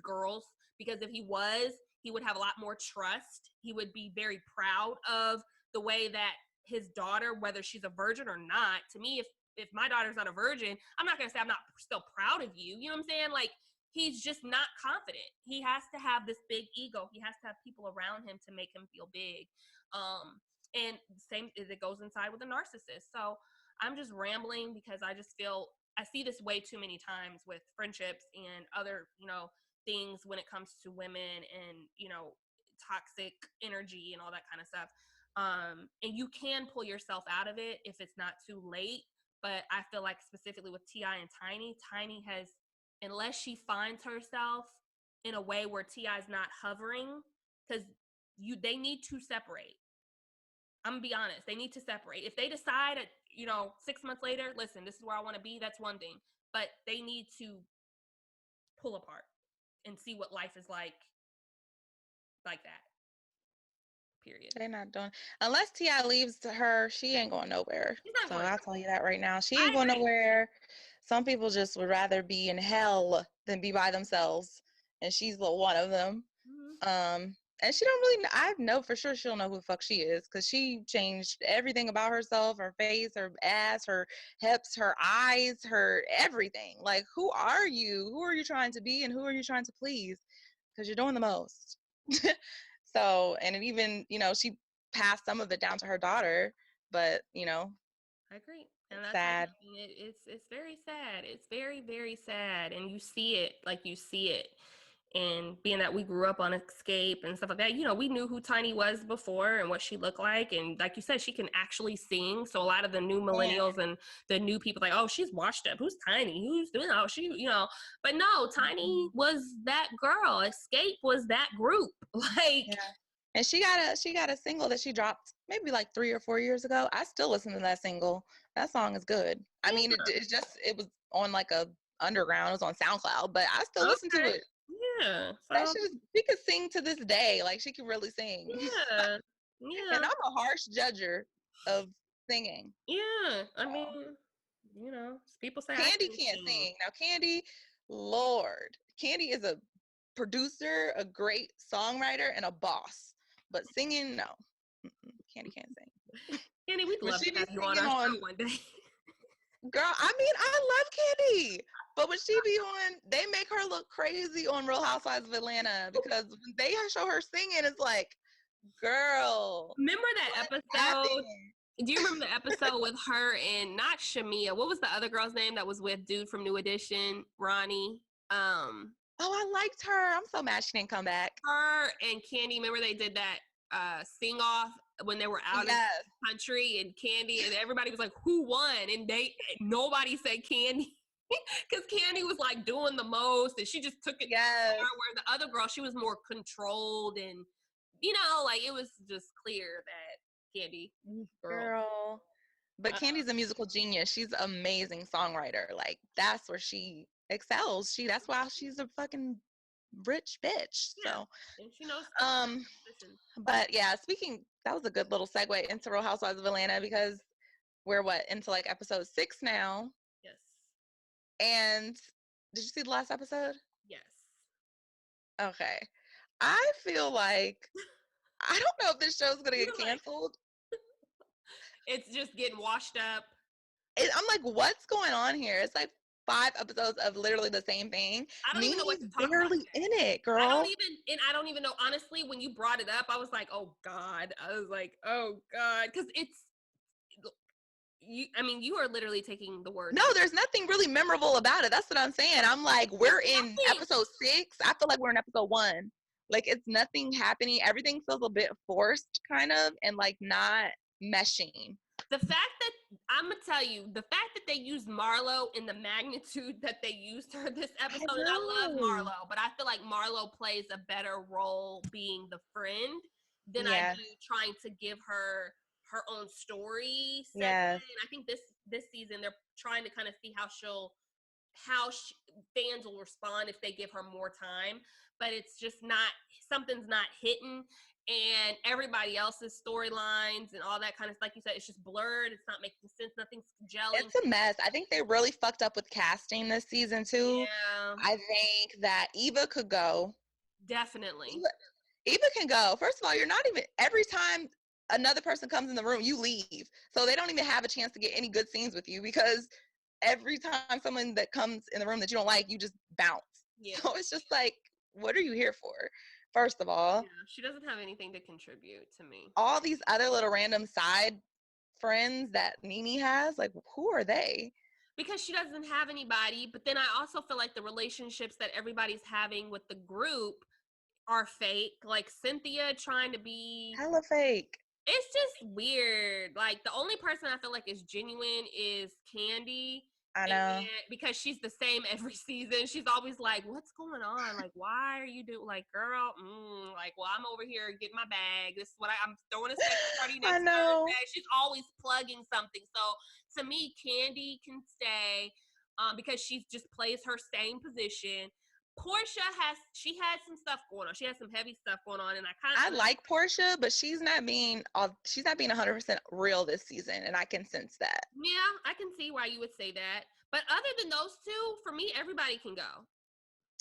girls. Because if he was, he would have a lot more trust. He would be very proud of the way that his daughter, whether she's a virgin or not. To me, if my daughter's not a virgin, I'm not gonna say I'm not still proud of you. You know what I'm saying? Like, he's just not confident. He has to have this big ego. He has to have people around him to make him feel big. And same as it goes inside with a narcissist. So I'm just rambling because I just feel I see this way too many times with friendships and other, things when it comes to women and, toxic energy and all that kind of stuff. And you can pull yourself out of it if it's not too late. But I feel like specifically with Ti and Tiny has, unless she finds herself in a way where Ti's not hovering, because they need to separate. I'm gonna be honest, they need to separate. If they decide, 6 months later, listen, this is where I want to be, that's one thing. But they need to pull apart and see what life is like that. Period. They're not doing, unless Ti leaves to her, she ain't going nowhere. So I'll tell you that right now. She ain't going nowhere. Some people just would rather be in hell than be by themselves. And she's one of them. Mm-hmm. And she don't really, I know for sure she'll know who the fuck she is, because she changed everything about herself, her face, her ass, her hips, her eyes, her everything. Like, who are you? Who are you trying to be, and who are you trying to please? Because you're doing the most. So, and it even, she passed some of it down to her daughter, but, I agree. And that's sad. It's very sad. It's very, very sad. And you see it, And being that we grew up on Escape and stuff like that, we knew who Tiny was before and what she looked like. And like you said, she can actually sing. So a lot of the new millennials and the new people like, oh, she's washed up. Who's Tiny? Who's doing that? But no, Tiny was that girl. Escape was that group. And she got a single that she dropped maybe like 3 or 4 years ago. I still listen to that single. That song is good. I mean, it was on like a underground. It was on Souncloud, but I still listen to it. Yeah. So, she could sing to this day. Like, she can really sing. Yeah. Yeah. And I'm a harsh judger of singing. Yeah. I mean, people say Candy can't sing. Now, Candy, Lord. Candy is a producer, a great songwriter, and a boss. But singing, no. Candy can't sing. Candy, we'd love to have you on our show one day. Girl, I mean, I love Candy. But when she be on, they make her look crazy on Real Housewives of Atlanta, because when they show her singing, it's like, girl. Remember that episode? Do you remember the episode with her and not Shamia? What was the other girl's name that was with dude from New Edition, Ronnie? Oh, I liked her. I'm so mad she didn't come back. Her and Candy, remember they did that sing off when they were out in the country, and Candy, and everybody was like, who won? And nobody said Candy. Because Candy was like doing the most, and she just took it. Where the other girl, she was more controlled, and it was just clear that Candy, girl. But Candy's a musical genius. She's an amazing songwriter. Like, that's where she excels. That's why she's a fucking rich bitch. So, and she knows. But yeah, that was a good little segue into Real Housewives of Atlanta, because we're into like episode 6 now. Yes. And did you see the last episode? Yes. Okay. I feel like I don't know if this show's gonna get You're like, canceled. it's just getting washed up. I'm like, what's going on here? It's like 5 episodes of literally the same thing. I don't even know what Nini's to talk about barely in it, girl. I don't even know. Honestly, when you brought it up, I was like, oh God. I was like, oh God. Because it's, you are literally taking the words. No, there's nothing really memorable about it. That's what I'm saying. I'm like, we're in episode 6. I feel like we're in episode 1. Like, it's nothing happening. Everything feels a bit forced, kind of, and like not meshing. The fact that, I'm gonna tell you, the fact that they used Marlo in the magnitude that they used her this episode, and I love Marlo, but I feel like Marlo plays a better role being the friend than I do trying to give her own story segment. Yes. And I think this season they're trying to kind of see how fans will respond if they give her more time, but it's just not, something's not hitting, and everybody else's storylines and all that kind of, like you said, it's just blurred. It's not making sense. Nothing's gelling. It's a mess. I think they really fucked up with casting this season too. Yeah. I think that Eva could go. Definitely. Eva can go. First of all, you're not even, every time another person comes in the room, you leave. So they don't even have a chance to get any good scenes with you, because every time someone that comes in the room that you don't like, you just bounce. Yeah. So it's just like, what are you here for? First of all. Yeah, she doesn't have anything to contribute to me. All these other little random side friends that Nene has, like, who are they? Because she doesn't have anybody, but then I also feel like the relationships that everybody's having with the group are fake. Like Cynthia trying to be hella fake. It's just weird. Like, the only person I feel like is genuine is Candy. I know. Because she's the same every season. She's always like, what's going on? Like, why are you doing, like, girl, like, well, I'm over here getting my bag. This is what I'm throwing a sex party next Thursday. She's always plugging something. So, to me, Candy can stay because she just plays her same position. Portia had some stuff going on. She has some heavy stuff going on, and I like Portia, but she's not being 100% real this season, and I can sense that. Yeah, I can see why you would say that. But other than those two, for me, everybody can go.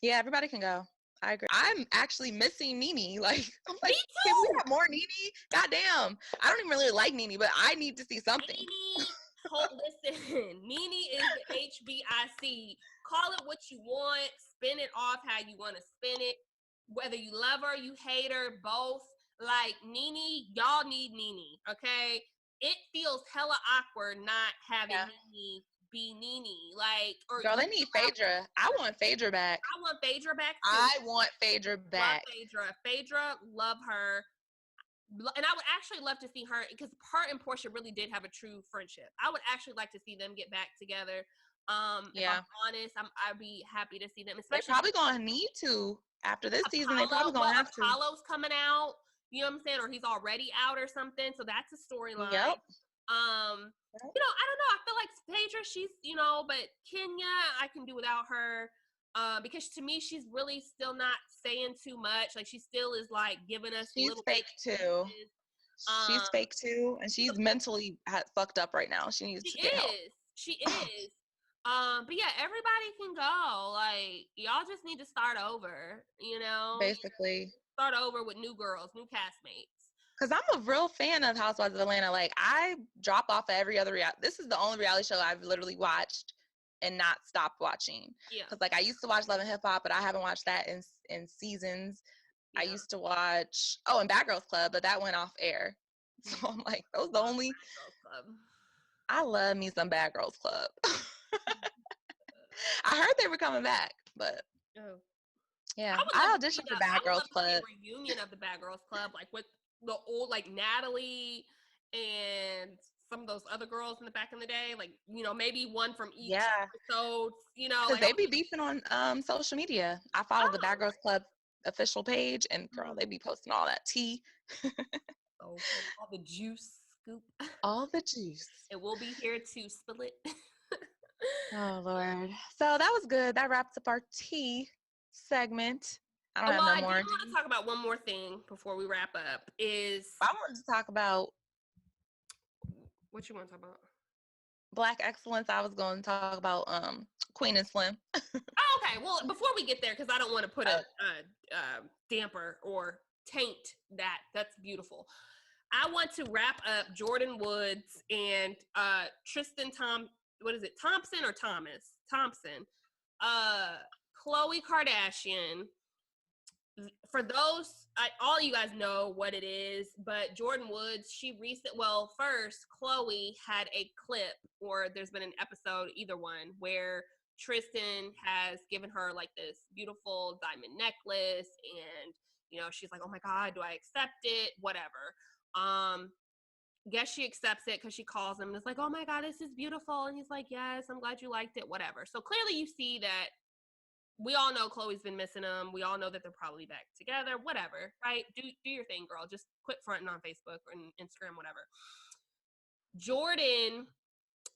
Yeah, everybody can go. I agree. I'm actually missing Nene. Like, I'm like, me too. Can we have more Nene? Goddamn. I don't even really like Nene, but I need to see something. Listen, Nene is the HBIC. Call it what you want. Spin it off how you want to spin it. Whether you love her, you hate her, both. Like, Nene, y'all need Nene, okay? It feels hella awkward not having Nene be Nene. Like, girl, they need Phaedra. I want Phaedra back. I want Phaedra back too. I want Phaedra back. Love Phaedra, love her. And I would actually love to see her, because her and Portia really did have a true friendship. I would actually like to see them get back together. If I'm honest, I'd be happy to see them. Especially, they're probably gonna need to after this season. They probably gonna have to. Apollo's coming out. You know what I'm saying? Or he's already out or something. So that's a storyline. Yep. I don't know. I feel like Phaedra, she's, but Kenya, I can do without her. Because to me, she's really still not saying too much. Like, she still is like giving us. She's fake too. She's fake too, and she's mentally fucked up right now. She needs to get help. She is. But yeah, everybody can go. Like, y'all just need to start over. Basically, start over with new girls, new castmates. Because I'm a real fan of Housewives of Atlanta. Like, I drop off of every other this is the only reality show I've literally watched and not stopped watching. Yeah. Because, like, I used to watch Love and Hip Hop, but I haven't watched that in seasons. Yeah. I used to watch, and Bad Girls Club, but that went off air. So I'm like, those the only. Bad Girls Club. I love me some Bad Girls Club. I heard they were coming back, but. Oh. Yeah, I auditioned for Bad Girls Club. A reunion of the Bad Girls Club, like with the old, like Natalie and some of those other girls in the back in the day, like, maybe one from each episode, because like, they be beefing on social media. I follow the Bad Girls Club official page, and girl, they be posting all that tea. All the juice scoop. All the juice. And we'll be here to spill it. Oh Lord. So that was good. That wraps up our tea segment. I don't have no more. I do want to talk about one more thing before we wrap up. I wanted to talk about. What you want to talk about? Black excellence. I was going to talk about Queen and Slim. Oh, okay. Well, before we get there, because I don't want to put a damper or taint that. That's beautiful. I want to wrap up Jordyn Woods and Tristan Thompson or Thomas? Thompson. Khloe Kardashian. For those, all you guys know what it is, but Jordyn Woods, first, Khloe had a clip, or there's been an episode, either one, where Tristan has given her like this beautiful diamond necklace, and she's like, oh my God, do I accept it? Whatever. Guess she accepts it because she calls him and is like, oh my God, this is beautiful. And he's like, yes, I'm glad you liked it, whatever. So clearly you see that we all know Khloe's been missing him. We all know that they're probably back together, whatever, right? Do your thing, girl. Just quit fronting on Facebook or Instagram, whatever. Jordyn,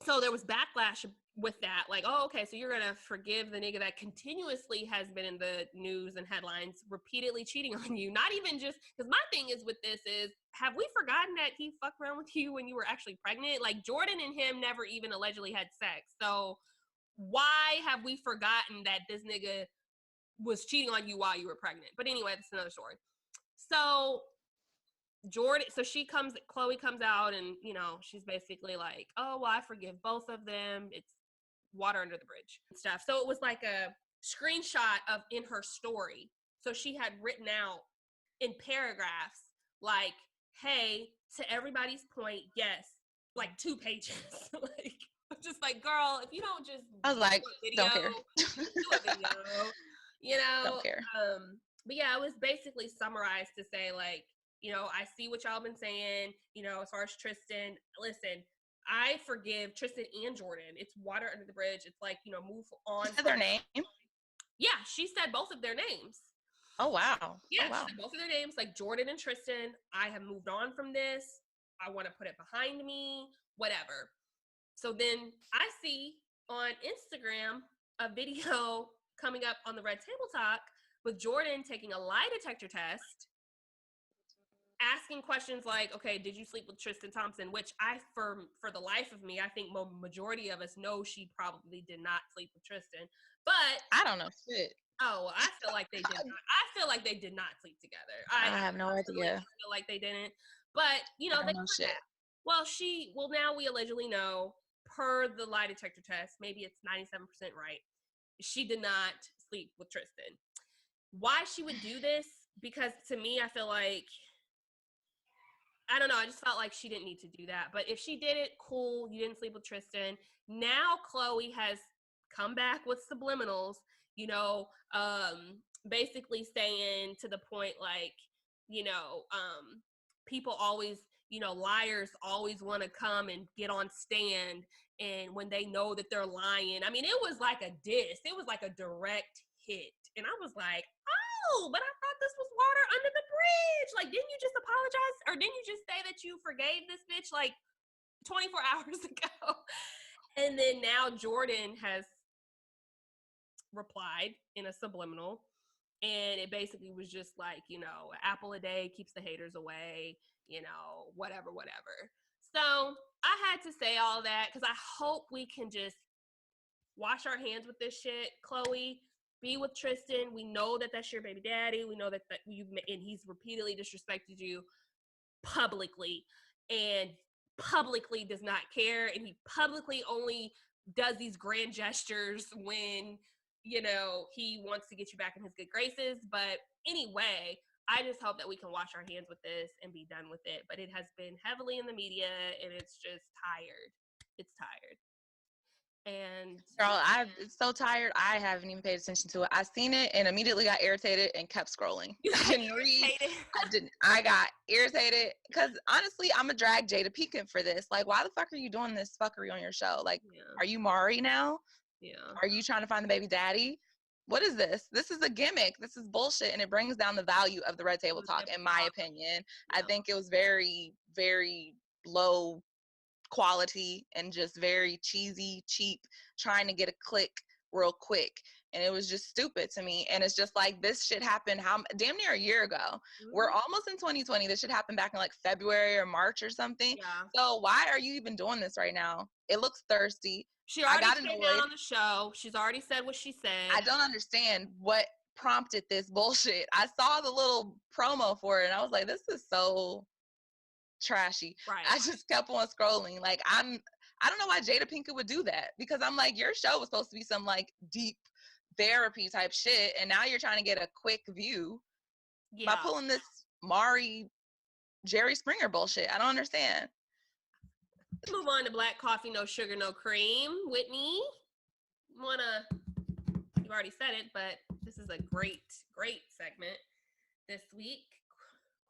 so there was backlash with that. Like, oh, okay, so you're going to forgive the nigga that continuously has been in the news and headlines repeatedly cheating on you. Not even just, because my thing is with this is, have we forgotten that he fucked around with you when you were actually pregnant? Like, Jordyn and him never even allegedly had sex. So why have we forgotten that this nigga was cheating on you while you were pregnant? But anyway, that's another story. So Khloe comes out and, she's basically like, oh, well, I forgive both of them. It's water under the bridge and stuff. So it was like a screenshot of in her story. So she had written out in paragraphs, like, hey, to everybody's point, yes, like 2 pages. Like, just like, girl, if you don't just I was like, don't care. do a video, Don't care. But yeah, it was basically summarized to say, like, I see what y'all been saying, as far as Tristan. Listen, I forgive Tristan and Jordyn. It's water under the bridge. It's like, move on. She said their name? Yeah, she said both of their names. Oh, wow. Yeah, oh, wow. She said both of their names, like Jordyn and Tristan. I have moved on from this. I want to put it behind me, whatever. So then I see on Instagram a video coming up on the Red Table Talk with Jordyn taking a lie detector test, asking questions like, okay, did you sleep with Tristan Thompson? Which for the life of me, I think majority of us know she probably did not sleep with Tristan. But I don't know shit. Oh, I feel like they did not. I feel like they did not sleep together. I have no idea. I feel like they didn't. But, they know shit. That. Well, now we allegedly know, per the lie detector test, maybe it's 97% right, she did not sleep with Tristan. Why she would do this? Because to me, I feel like, I don't know, I just felt like she didn't need to do that. But if she did it, cool, you didn't sleep with Tristan. Now Khloe has come back with subliminals, basically saying to the point like, people always, liars always want to come and get on stand, and when they know that they're lying. I mean, it was like a diss. It was like a direct hit. And I was like, oh, but I thought this was water under the bridge. Like, didn't you just apologize? Or didn't you just say that you forgave this bitch like 24 hours ago? And then now Jordyn has replied in a subliminal, and it basically was just like, apple a day keeps the haters away, whatever. So I had to say all that because I hope we can just wash our hands with this shit. Khloe, be with Tristan. We know that that's your baby daddy. We know that and he's repeatedly disrespected you publicly, and publicly does not care, and he publicly only does these grand gestures when he wants to get you back in his good graces. But anyway, I just hope that we can wash our hands with this and be done with it. But it has been heavily in the media, and it's just tired. It's tired. And girl, I'm so tired. I haven't even paid attention to it. I seen it and immediately got irritated and kept scrolling. I didn't read. I didn't. I got irritated because honestly, I'm gonna drag Jada Pinkett for this. Like, why the fuck are you doing this fuckery on your show? Like, Are you Mari now? Yeah. Are you trying to find the baby daddy? What is this? This is a gimmick. This is bullshit, and it brings down the value of the Red Table Talk, in my opinion. Yeah. I think it was very, very low quality and just very cheesy, cheap, trying to get a click real quick. and it was just stupid to me. And it's just like, this shit happened damn near a year ago. Mm-hmm. We're almost in 2020. This should happen back in like February or March or something. Yeah. So why are you even doing this right now? It looks thirsty. She already came down on the show. She's already said what she said. I don't understand what prompted this bullshit. I saw the little promo for it and I was like, this is so trashy. Right. I just kept on scrolling. Like, I don't know why Jada Pinkett would do that, because I'm like, your show was supposed to be some like deep therapy type shit, and now you're trying to get a quick view by pulling this Jerry Springer bullshit. I don't understand. Move on to Black Coffee, No Sugar, No Cream. Whitney, you've already said it, but this is a great segment this week.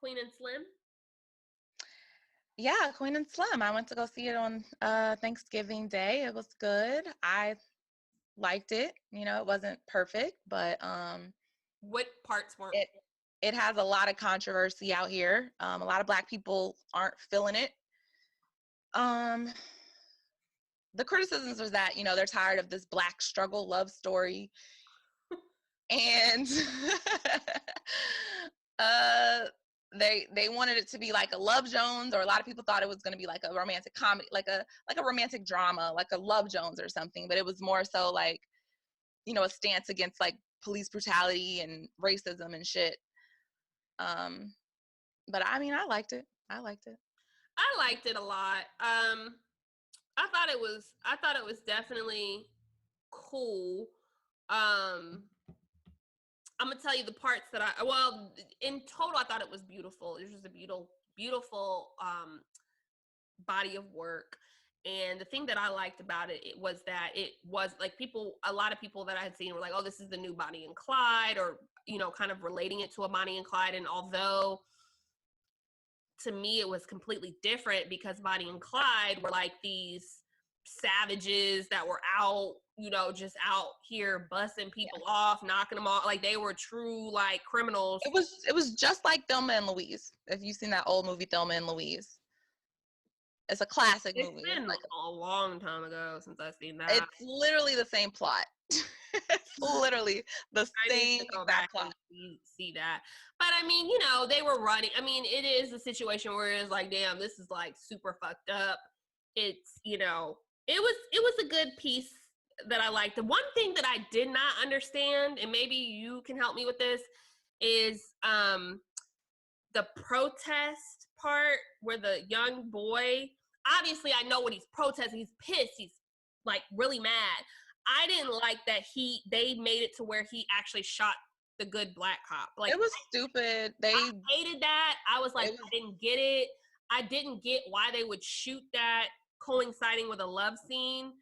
Queen and Slim. Yeah, Queen and Slim. I went to go see it on Thanksgiving Day. It was good. I liked it. You know, it wasn't perfect, but what parts weren't? It has a lot of controversy out here. A lot of Black people aren't feeling it. The criticisms was that, you know, they're tired of this Black struggle love story. And they wanted it to be like a Love Jones, or a lot of people thought it was going to be like a romantic comedy, like a romantic drama, like a Love Jones or something. But it was more so like, you know, a stance against like police brutality and racism and shit. But I mean, I liked it. I liked it a lot. I thought it was definitely cool. I'm gonna tell you the parts that in total, I thought it was beautiful. It was just a beautiful body of work. And the thing that I liked about it was that it was like a lot of people that I had seen were like, oh, this is the new Bonnie and Clyde, or, you know, kind of relating it to a Bonnie and Clyde. And although to me it was completely different, because Bonnie and Clyde were like these savages that were out, you know, just out here busting people off, knocking them off. Like, they were true, like, criminals. It was just like Thelma and Louise. If you've seen that old movie, Thelma and Louise. It's a classic movie. It's been like a long time ago since I've seen that. It's literally the same plot. It's literally the same exact plot. See that. But I mean, you know, they were running. I mean, it is a situation where it's like, damn, this is like super fucked up. It's, you know, it was a good piece that I liked. The one thing that I did not understand, and maybe you can help me with this, is the protest part where the young boy, obviously I know what he's protesting. He's pissed. He's like really mad. I didn't like that they made it to where he actually shot the good Black cop. Like, it was stupid. I hated that. I was like, I didn't get it. I didn't get why they would shoot that coinciding with a love scene.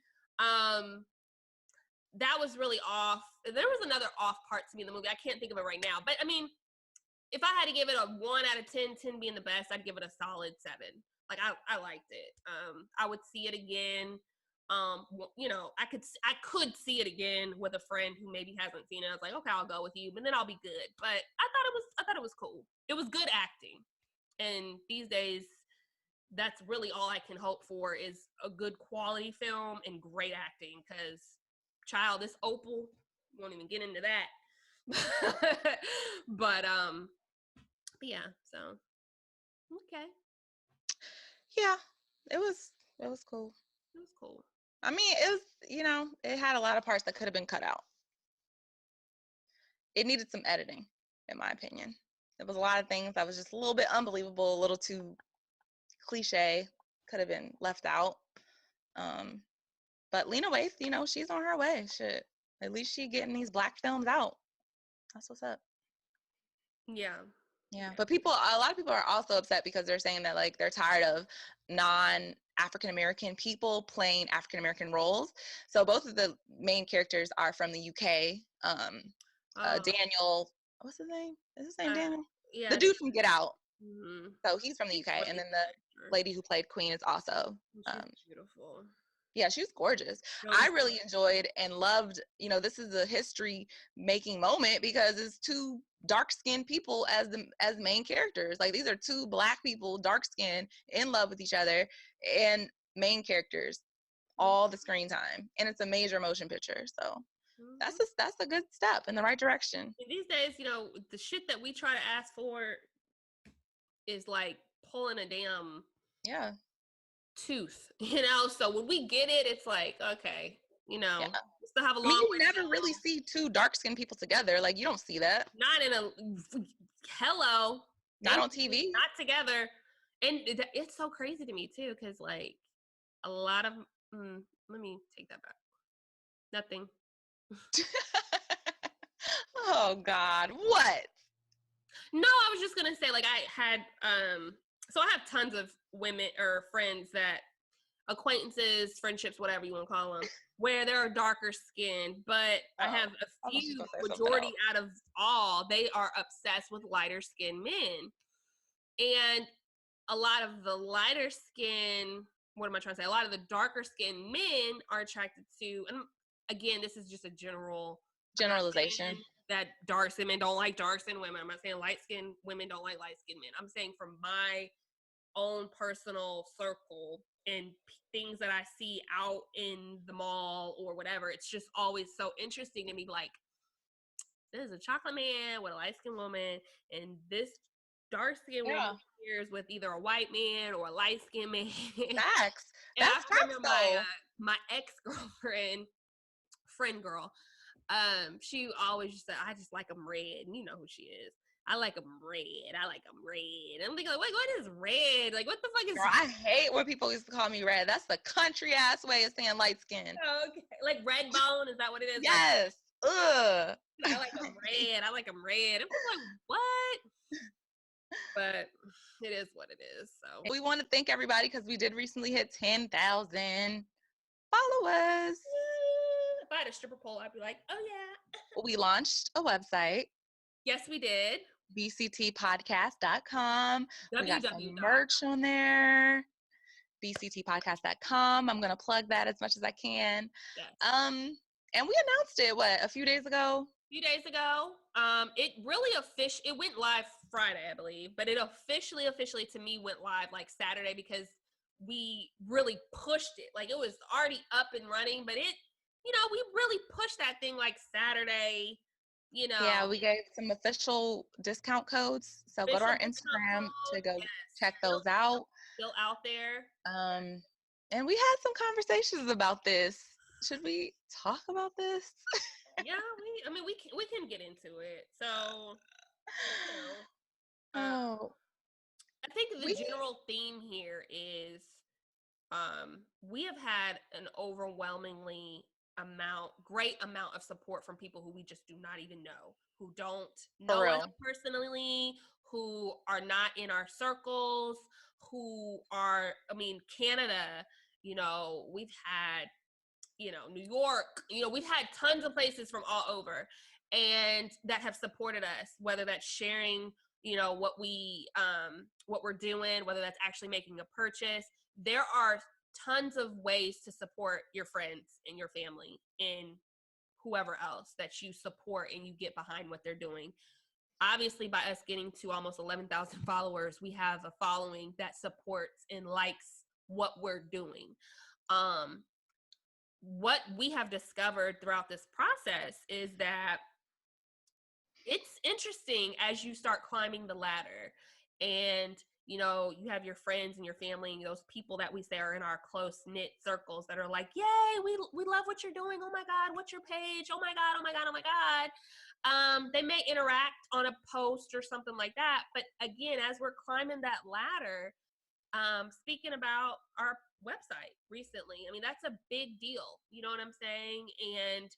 That was really off. There was another off part to me in the movie. I can't think of it right now. But I mean, if I had to give it a 1 out of 10, 10 being the best, I'd give it a solid 7. Like, I liked it. I would see it again. You know, I could see it again with a friend who maybe hasn't seen it. I was like, okay, I'll go with you, but then I'll be good. But I thought it was cool. It was good acting. And these days, that's really all I can hope for, is a good quality film and great acting. Because, child, this Opal, won't even get into that. But yeah, so okay. Yeah, it was cool. It was cool. I mean, it was, you know, it had a lot of parts that could have been cut out. It needed some editing, in my opinion. There was a lot of things that was just a little bit unbelievable, a little too cliche, could have been left out. But Lena Waithe, you know, she's on her way. Shit, at least she getting these Black films out. That's what's up. Yeah. But a lot of people are also upset because they're saying that, like, they're tired of non-African American people playing African American roles. So both of the main characters are from the UK. Daniel, what's his name? Is his name Daniel? Yeah. The dude from Get Out. Mm-hmm. So he's from the UK, and then the lady who played Queen is also beautiful. Yeah, she was gorgeous. I really enjoyed and loved, you know, this is a history making moment because it's 2 dark-skinned people as main characters. Like, these are 2 Black people, dark-skinned, in love with each other, and main characters all the screen time. And it's a major motion picture. So Mm-hmm. That's a good step in the right direction. These days, the shit that we try to ask for is like pulling a damn tooth, So when we get it, it's like, okay, we still have a I mean, long you way never to go. really see two dark-skinned people together. Like, you don't see that. Not in a hello. Not on TV. Not together. And it's so crazy to me too, because like a lot of let me take that back. Nothing. Oh God, what? No, I was just gonna say, like, I had so I have tons of women or friends that acquaintances, friendships, whatever you want to call them, where they're darker skinned, but I have a few, majority out of all, they are obsessed with lighter skinned men. And a lot of the lighter skin, what am I trying to say? A lot of the darker skinned men are attracted to, and again, this is just a generalization. That dark skinned men don't like dark skinned women. I'm not saying light skinned women don't like light skinned men. I'm saying from my own personal circle and things that I see out in the mall or whatever, it's just always so interesting to me. Like, there's a chocolate man with a light skinned woman, and this dark skinned woman appears with either a white man or a light skinned man. Facts. And I remember my ex girlfriend, friend girl. She always just said, I just like them red. And you know who she is. I like them red. I like them red. And I'm thinking, like, wait, what is red? Like, what the fuck is Girl, I hate when people used to call me red. That's the country ass way of saying light skin. Okay. Like red bone? Is that what it is? Yes. Like, ugh. I like them red. I like them red. I'm like, what? But it is what it is. So we want to thank everybody because we did recently hit 10,000 followers. If I had a stripper pole, I'd be like, oh yeah. We launched a website. Yes, we did. bctpodcast.com. We got some merch on there. bctpodcast.com. I'm gonna plug that as much as I can. Yes. And we announced it a few days ago. It really it went live Friday, I believe, but it officially to me went live like Saturday because we really pushed it. Like, it was already up and running, but it, we really pushed that thing like Saturday. Yeah, we gave some official discount codes. So go to our Instagram to go check those out. Still out there. And we had some conversations about this. Should we talk about this? Yeah, we can get into it. So, I think the general theme here is we have had an overwhelmingly great amount of support from people who we just do not even know, who don't know us personally, who are not in our circles, who are, Canada, we've had, New York, we've had tons of places from all over and that have supported us, whether that's sharing, what we're doing, whether that's actually making a purchase. There are tons of ways to support your friends and your family and whoever else that you support and you get behind what they're doing. Obviously, by us getting to almost 11,000 followers, we have a following that supports and likes what we're doing. What we have discovered throughout this process is that it's interesting as you start climbing the ladder and you have your friends and your family and those people that we say are in our close-knit circles that are like, yay, we love what you're doing. Oh my God, what's your page? Oh my God, oh my God, oh my God. They may interact on a post or something like that. But again, as we're climbing that ladder, speaking about our website recently, that's a big deal. You know what I'm saying? And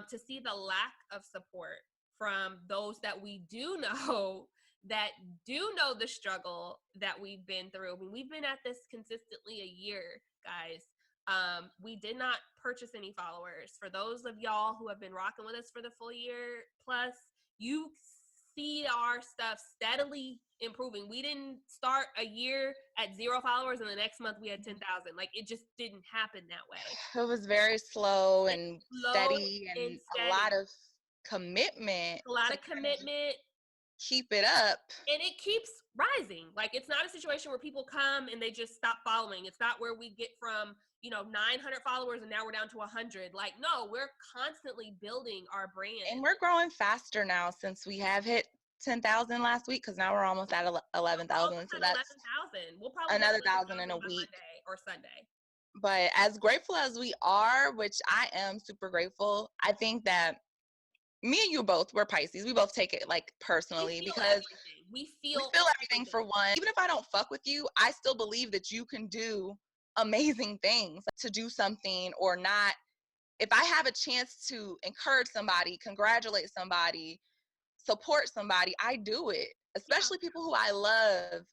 to see the lack of support from those that we do know that do know the struggle that we've been through. We've been at this consistently a year, guys. We did not purchase any followers. For those of y'all who have been rocking with us for the full year plus, you see our stuff steadily improving. We didn't start a year at 0 followers and the next month we had 10,000. Like, it just didn't happen that way. It was very slow and steady and a lot of commitment. keep it up. And it keeps rising. Like, it's not a situation where people come and they just stop following. It's not where we get from, 900 followers and now we're down to 100. Like, no, we're constantly building our brand. And we're growing faster now since we have hit 10,000 last week, because now we're almost at 11,000. So that's 11,000. We'll probably another 1,000 in a week. Monday or Sunday. But as grateful as we are, which I am super grateful, I think that me and you both, we're Pisces. We both take it like personally because we feel everything for one. Even if I don't fuck with you, I still believe that you can do amazing things. To do something or not, if I have a chance to encourage somebody, congratulate somebody, support somebody, I do it. Especially people who I love,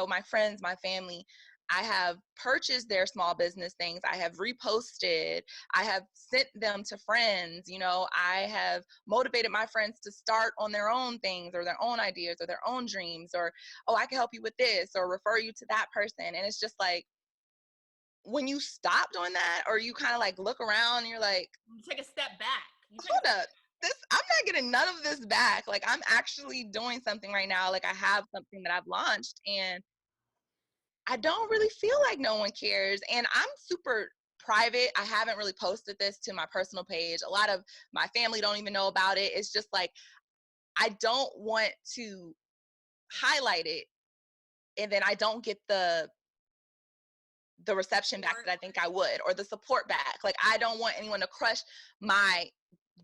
my friends, my family. I have purchased their small business things. I have reposted. I have sent them to friends. I have motivated my friends to start on their own things or their own ideas or their own dreams, or, oh, I can help you with this or refer you to that person. And it's just like, when you stop doing that, or you kind of like look around and you're like, you take a step back. Hold up. I'm not getting none of this back. Like, I'm actually doing something right now. Like, I have something that I've launched and I don't really feel like no one cares. And I'm super private. I haven't really posted this to my personal page. A lot of my family don't even know about it. It's just like, I don't want to highlight it and then I don't get the reception back that I think I would, or the support back. Like, I don't want anyone to crush my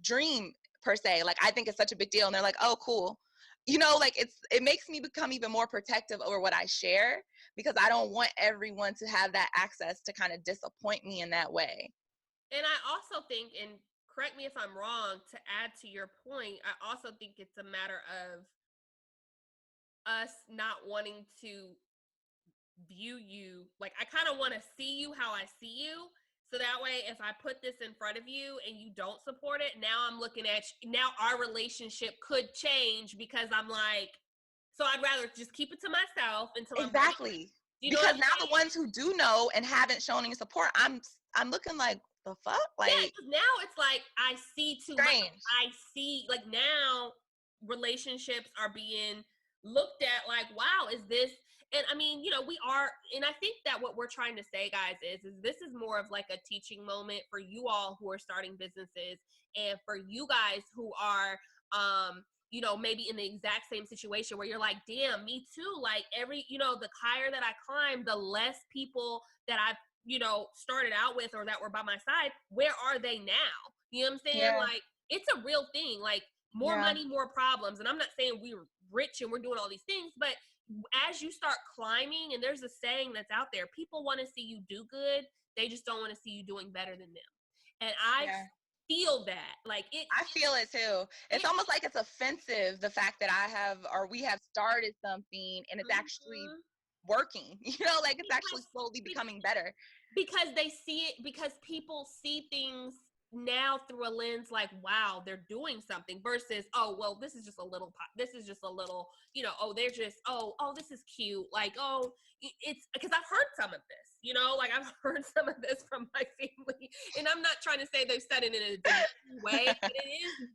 dream per se. Like, I think it's such a big deal and they're like, oh, cool. Like, it makes me become even more protective over what I share, because I don't want everyone to have that access to kind of disappoint me in that way. And I also think, and correct me if I'm wrong, to add to your point, I also think it's a matter of us not wanting to view you. Like, I kind of want to see you how I see you. So that way, if I put this in front of you and you don't support it, now I'm looking at you, now our relationship could change, because I'm like, so I'd rather just keep it to myself until exactly. Because now the ones who do know and haven't shown any support, I'm looking like, the fuck? Like, yeah, now it's like I see too much. I see, like, now relationships are being looked at like, wow, is this? And I mean, we are, and I think that what we're trying to say, guys, is this is more of like a teaching moment for you all who are starting businesses, and for you guys who are, maybe in the exact same situation where you're like, damn, me too. Like, the higher that I climb, the less people that I've, started out with or that were by my side, where are they now? You know what I'm saying? Yeah. Like, it's a real thing. Like, more money, more problems. And I'm not saying we're rich and we're doing all these things, but as you start climbing, and there's a saying that's out there, people want to see you do good, they just don't want to see you doing better than them. And I feel that. Like, I feel it too. It's almost like it's offensive, the fact that we have started something and it's actually working, like, it's actually slowly becoming better. Because they see it, because people see things now through a lens like, wow, they're doing something, versus, oh, well, this is just a little, oh, they're just, oh, this is cute. Like, oh, it's because I've heard some of this, like, I've heard some of this from my family, and I'm not trying to say they've said it in a different way, but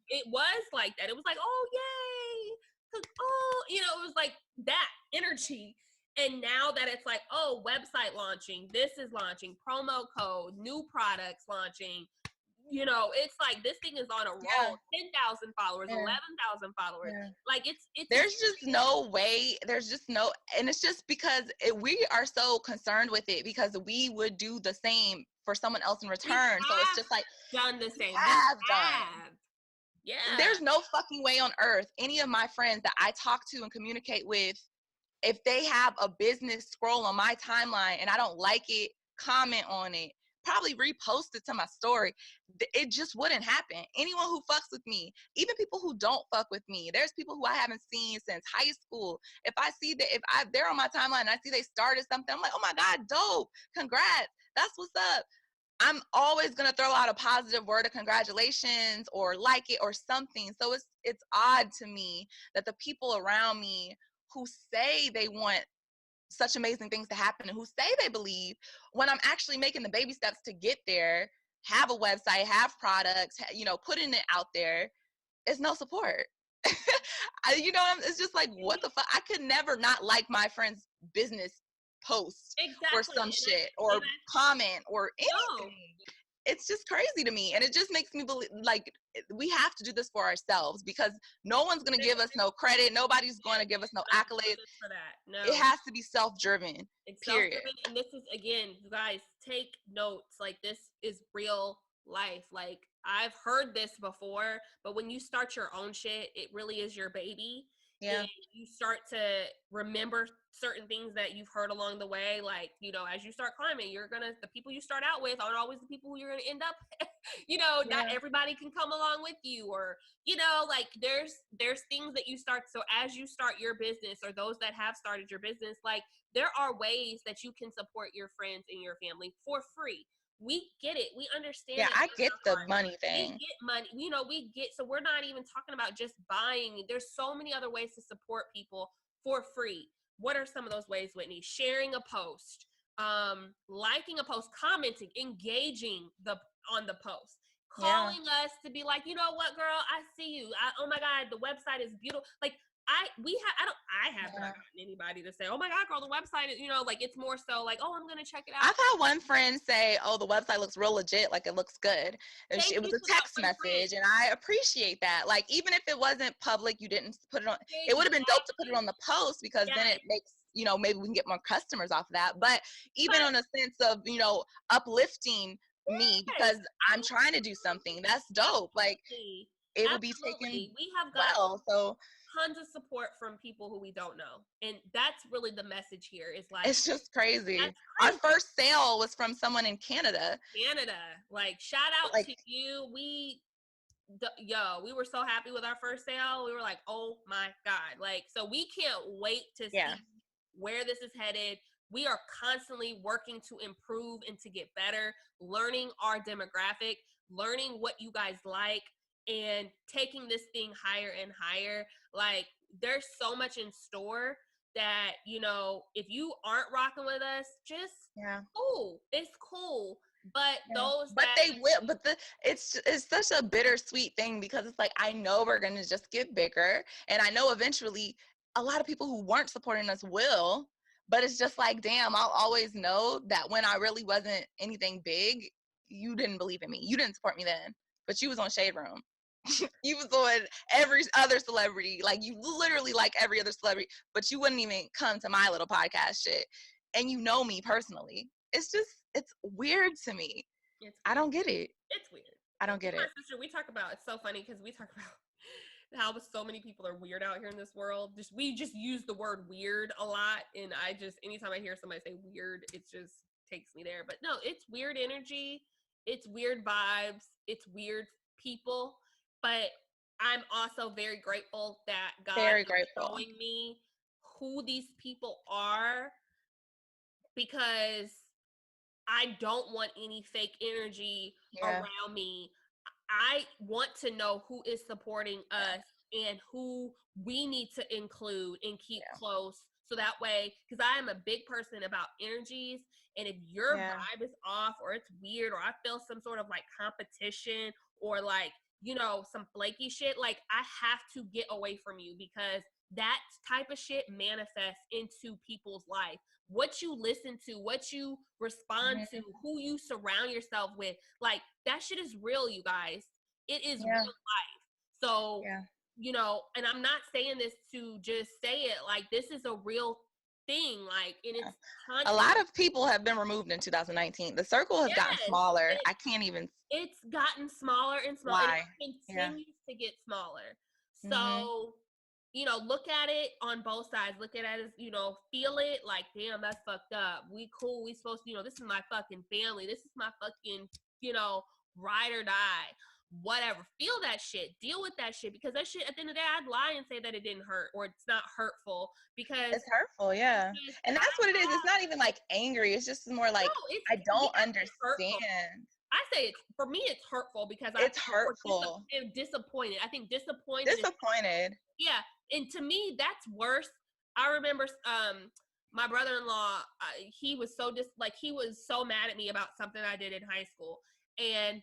it was like that. It was like, oh, yay. Oh, it was like that energy. And now that it's like, oh, website launching, this is launching, promo code, new products launching, it's like, this thing is on a roll. 10,000 followers, 11,000 followers. Like, it's there's just no way. There's just no, and it's just because we are so concerned with it, because we would do the same for someone else in return. So it's just like, done the same. Yeah. There's no fucking way on earth any of my friends that I talk to and communicate with, if they have a business scroll on my timeline and I don't like it, comment on it, probably repost it to my story, it just wouldn't happen. Anyone who fucks with me, even people who don't fuck with me, there's people who I haven't seen since high school. If I see that, they're on my timeline and I see they started something, I'm like, oh my God, dope, congrats, that's what's up. I'm always going to throw out a positive word of congratulations or like it or something. So it's odd to me that the people around me who say they want such amazing things to happen and who say they believe, when I'm actually making the baby steps to get there, have a website, have products, putting it out there, is no support. It's just like, what the fuck? I could never not like my friend's business post or Exactly. some shit or comment or No. anything. It's just crazy to me. And it just makes me believe, like, we have to do this for ourselves, because no one's going to give us no credit. Nobody's going to give us no accolades for that. No. It has to be self-driven. It's period. Self-driven, and this is, again, you guys, take notes. Like, this is real life. Like, I've heard this before, but when you start your own shit, it really is your baby. Yeah. And you start to remember certain things that you've heard along the way. Like, as you start climbing, the people you start out with aren't always the people who you're going to end up not everybody can come along with you, or like, there's things that you start. So as you start your business, or those that have started your business, like, there are ways that you can support your friends and your family for free. We get it. We understand. Yeah, I get the money thing. We get money. So we're not even talking about just buying. There's so many other ways to support people for free. What are some of those ways, Whitney? Sharing a post, liking a post, commenting, engaging on the post, calling us to be like, you know what, girl, I see you. Oh my God, the website is beautiful. Like, I haven't gotten anybody to say, oh my God, girl, the website is, like, it's more so like, oh, I'm going to check it out. I've had one friend say, oh, the website looks real legit. Like, it looks good. It was a text message, and I appreciate that. Like, even if it wasn't public, you didn't put it on. It would have been dope to put it on the post, because then it makes, maybe we can get more customers off of that. But even on a sense of, uplifting me, because I'm trying to do something, that's dope. Like, it would be taken we have got so tons of support from people who we don't know, and that's really the message here. Is like, it's just crazy. Our first sale was from someone in Canada. Like, shout out to you. We were so happy with our first sale. We were like, oh my God. Like, so we can't wait to see where this is headed. We are constantly working to improve and to get better, learning our demographic, learning what you guys like, and taking this thing higher and higher. Like, there's so much in store that, if you aren't rocking with us, just cool. It's cool. But they will. But it's such a bittersweet thing, because it's like, I know we're gonna just get bigger, and I know eventually a lot of people who weren't supporting us will. But it's just like, damn, I'll always know that when I really wasn't anything big, you didn't believe in me. You didn't support me then, but you was on Shade Room. You was on every other celebrity. Like, you literally like every other celebrity, but you wouldn't even come to my little podcast shit. And you know me personally. It's weird to me. I don't get it. It's weird. I don't get it. My sister, we talk about, it's so funny because we talk about how so many people are weird out here in this world. We just use the word weird a lot, and anytime I hear somebody say weird, it just takes me there. But no, it's weird energy, it's weird vibes, it's weird people. But I'm also very grateful that God is showing me who these people are, because I don't want any fake energy around me. I want to know who is supporting us and who we need to include and keep close. So that way, because I am a big person about energies, and if your vibe is off, or it's weird, or I feel some sort of like competition, or like, some flaky shit, like, I have to get away from you, because that type of shit manifests into people's life. What you listen to, what you respond to, who you surround yourself with, like, that shit is real, you guys. It is real life. So, and I'm not saying this to just say it, like, this is a real thing. Like, and it's a lot of people have been removed in 2019. The circle has gotten smaller. I can't even. It's gotten smaller and smaller. Why? And it continues to get smaller. So, look at it on both sides. Look at it as, feel it like, damn, that's fucked up. We cool. We supposed to, this is my fucking family. This is my fucking, ride or die. Whatever. Feel that shit. Deal with that shit, because that shit, at the end of the day, I'd lie and say that it didn't hurt, or it's not hurtful, because it's hurtful. Yeah. And that's what it is. It's not even like angry. It's just more like, I don't understand. I say for me, it's hurtful, because it's hurtful. I'm disappointed. I think disappointed. Yeah. And to me, that's worse. I remember my brother-in-law, he was he was so mad at me about something I did in high school. And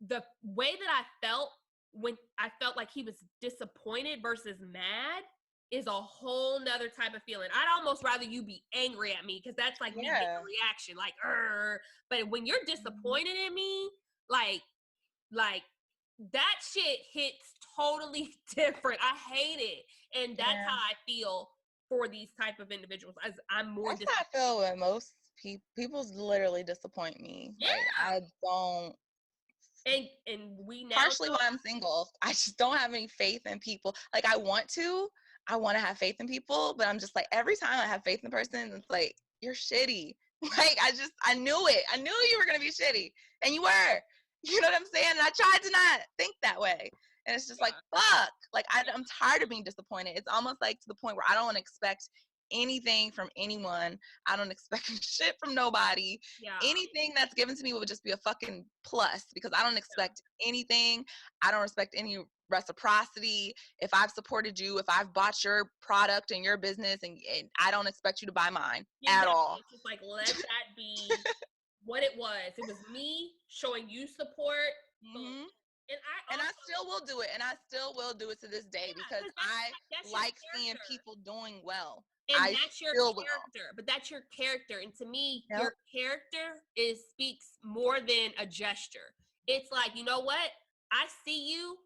the way that I felt when I felt like he was disappointed versus mad is a whole nother type of feeling. I'd almost rather you be angry at me because that's like me getting a reaction, like, but when you're disappointed in me, like that shit hits totally different. I hate it. And that's how I feel for these type of individuals. As I'm more that's how I feel with most people. People literally disappoint me. Yeah. Like, I don't. And we now Partially why I'm single. I just don't have any faith in people. Like, I want to have faith in people, but I'm just like, every time I have faith in a person, it's like, you're shitty. Like, I knew it. I knew you were going to be shitty. And you were. You know what I'm saying? And I tried to not think that way. And it's just like, fuck. Like, I'm tired of being disappointed. It's almost like to the point where I don't want to expect anything from anyone. I don't expect shit from nobody. Anything that's given to me would just be a fucking plus, because I don't expect anything. I don't respect any reciprocity. If I've supported you, if I've bought your product and your business, and I don't expect you to buy mine at all. It's just like, let that be what it was. It was me showing you support. Mm-hmm. And I still will do it. And I still will do it to this day, because I like seeing people doing well. And that's your character. But that's your character. And to me, your character speaks more than a gesture. It's like, you know what? I see you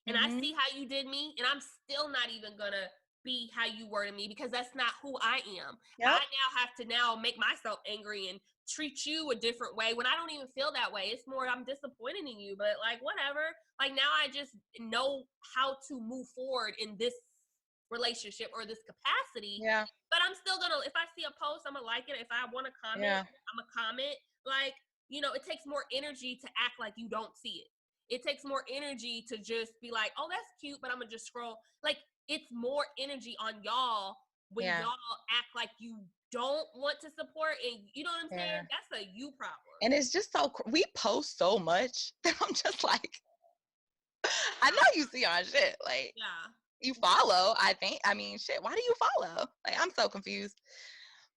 and I see how you did me, and I'm still not even gonna be how you were to me, because that's not who I am. I now have to make myself angry and treat you a different way when I don't even feel that way. It's more I'm disappointed in you, but like, whatever. Like, now I just know how to move forward in this relationship or this capacity. But I'm still gonna, if I see a post, I'm gonna like it. If I want to comment, I'm gonna comment. Like, it takes more energy to act like you don't see it. It takes more energy to just be like, oh, that's cute, but I'm gonna just scroll. Like, it's more energy on y'all when y'all act like you don't want to support, and you know what I'm saying? That's a you problem. And it's just so, we post so much that I'm just like, I know you see our shit. Like, you follow, shit, why do you follow? Like, I'm so confused.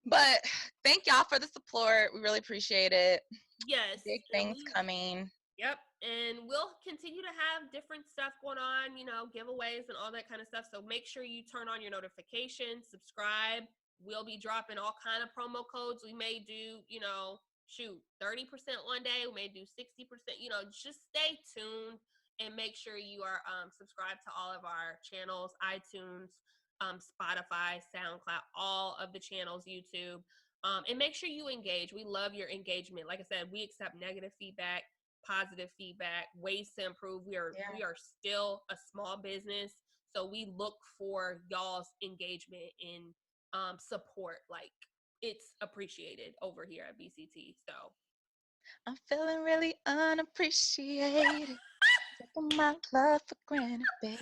But thank y'all for the support. We really appreciate it. Yes. Big things coming. Yep. And we'll continue to have different stuff going on, giveaways and all that kind of stuff. So make sure you turn on your notifications, subscribe. We'll be dropping all kind of promo codes. We may do, 30% one day. We may do 60%, just stay tuned and make sure you are subscribed to all of our channels, iTunes, Spotify, Souncloud, all of the channels, YouTube. And make sure you engage. We love your engagement. Like I said, we accept negative feedback, positive feedback, ways to improve. We are still a small business, so we look for y'all's engagement and support. Like, it's appreciated over here at BCT. So I'm feeling really unappreciated. Taking my love for granted, baby.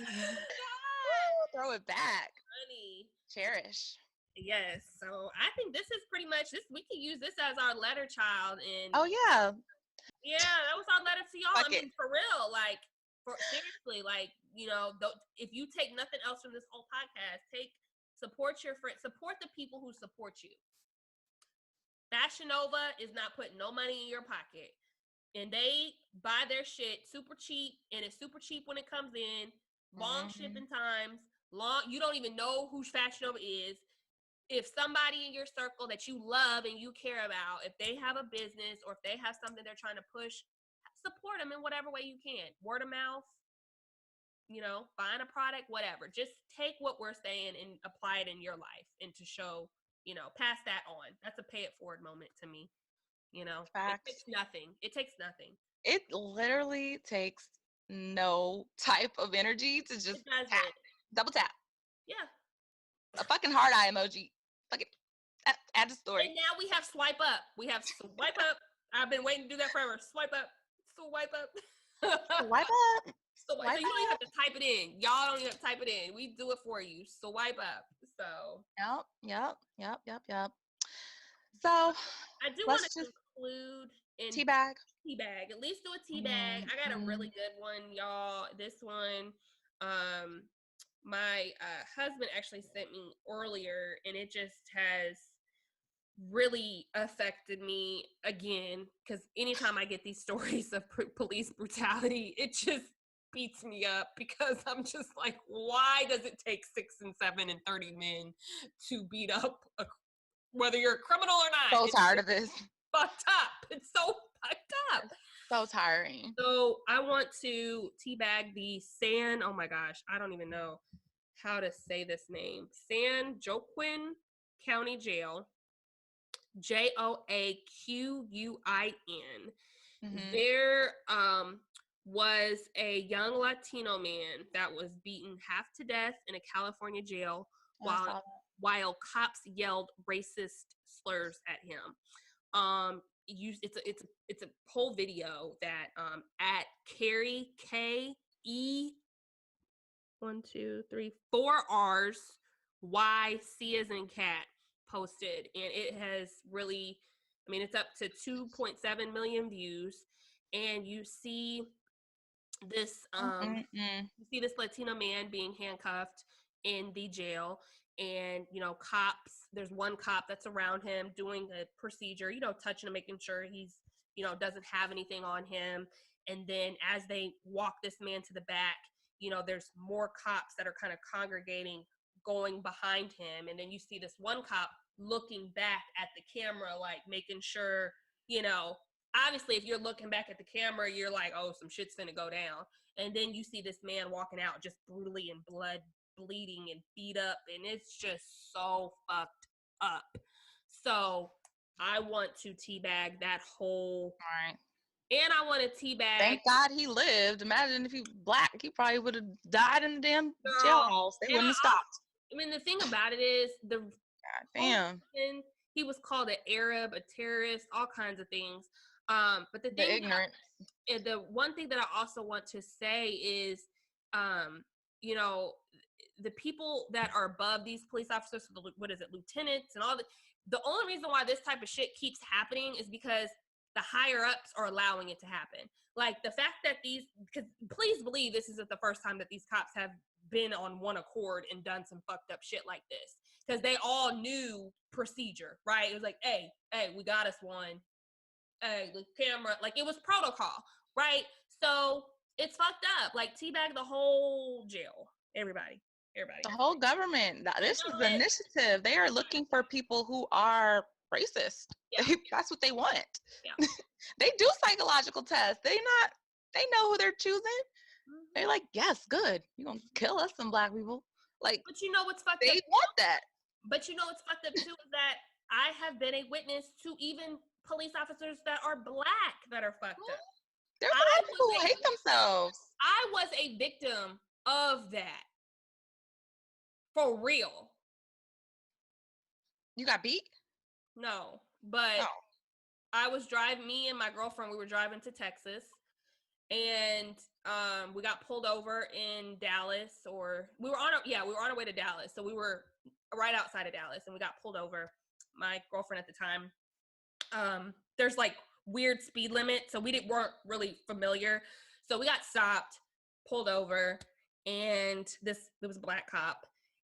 Throw it back. Honey. Cherish. Yes. So I think this is pretty much this. We can use this as our letter, child. And that was our letter to y'all. For real, like, seriously, like, if you take nothing else from this whole podcast, support your friends, support the people who support you. Fashion Nova is not putting no money in your pocket, and they buy their shit super cheap, and it's super cheap when it comes in. Long shipping times. You don't even know who Fashion Nova is. If somebody in your circle that you love and you care about, if they have a business or if they have something they're trying to push, support them in whatever way you can. Word of mouth, buying a product, whatever. Just take what we're saying and apply it in your life, and to show, pass that on. That's a pay it forward moment to me. Facts. It takes nothing. It takes nothing. It literally takes no type of energy to just double tap. Yeah. A fucking heart eye emoji. Fuck it. Add the story. And now we have swipe up. I've been waiting to do that forever. Swipe up. Swipe up. Swipe up. So you don't even have to type it in. Y'all don't even have to type it in. We do it for you. Swipe up. So. Yep. So I do want to conclude in teabag. At least do a teabag. I got a really good one, y'all. This one, my husband actually sent me earlier, and it just has really affected me again, because anytime I get these stories of police brutality, it just beats me up because I'm just like, why does it take 6 and 7 and 30 men to beat up whether you're a criminal or not? So tired of this. Fucked up. It's so fucked up. So tiring. So I want to teabag the oh my gosh, I don't even know how to say this name. San Joaquin County Jail. JOAQUIN. There was a young Latino man that was beaten half to death in a California jail while cops yelled racist slurs at him. It's a whole video that at Carrie KE 4 R's Y C as in cat posted, and it has really, I mean, it's up to 2.7 million views, and you see this Latino man being handcuffed in the jail, and cops, there's one cop that's around him doing a procedure, touching him, making sure he's doesn't have anything on him. And then as they walk this man to the back, there's more cops that are kind of congregating, going behind him. And then you see this one cop looking back at the camera, like making sure, obviously if you're looking back at the camera, you're like, oh, some shit's finna go down. And then you see this man walking out just brutally and blood bleeding and beat up. And it's just so fucked up. So I want to teabag that whole. All right. And I want to teabag. Thank God he lived. Imagine if he was black, he probably would have died in the damn jailhouse. They wouldn't have stopped. I mean, the thing about it is damn. He was called an Arab, a terrorist, all kinds of things. But the ignorance. The one thing that I also want to say is, the people that are above these police officers, what is it, lieutenants and all the only reason why this type of shit keeps happening is because the higher ups are allowing it to happen. Like the fact that because please believe this isn't the first time that these cops have been on one accord and done some fucked up shit like this, because they all knew procedure, right? It was like, hey, we got us one. Hey, the camera, like it was protocol, right? So it's fucked up. Like teabag the whole jail, everybody. The whole government. This is the initiative. They are looking for people who are racist. Yeah. That's what they want. Yeah. They do psychological tests. They know who they're choosing. Mm-hmm. They're like, yes, good. You're gonna kill us, some black people. Like, but you know what's fucked up? They want that. But you know what's fucked up too is that I have been a witness to even police officers that are black that are fucked up. There's a lot of people who hate themselves. I was a victim of that. For real. You got beat? No, but I was driving, me and my girlfriend, we were driving to Texas, and we got pulled over in Dallas, or we were on our way to Dallas. So we were right outside of Dallas, and we got pulled over. My girlfriend at the time, there's like weird speed limit, so weren't really familiar. So we got stopped, pulled over, and there was a black cop,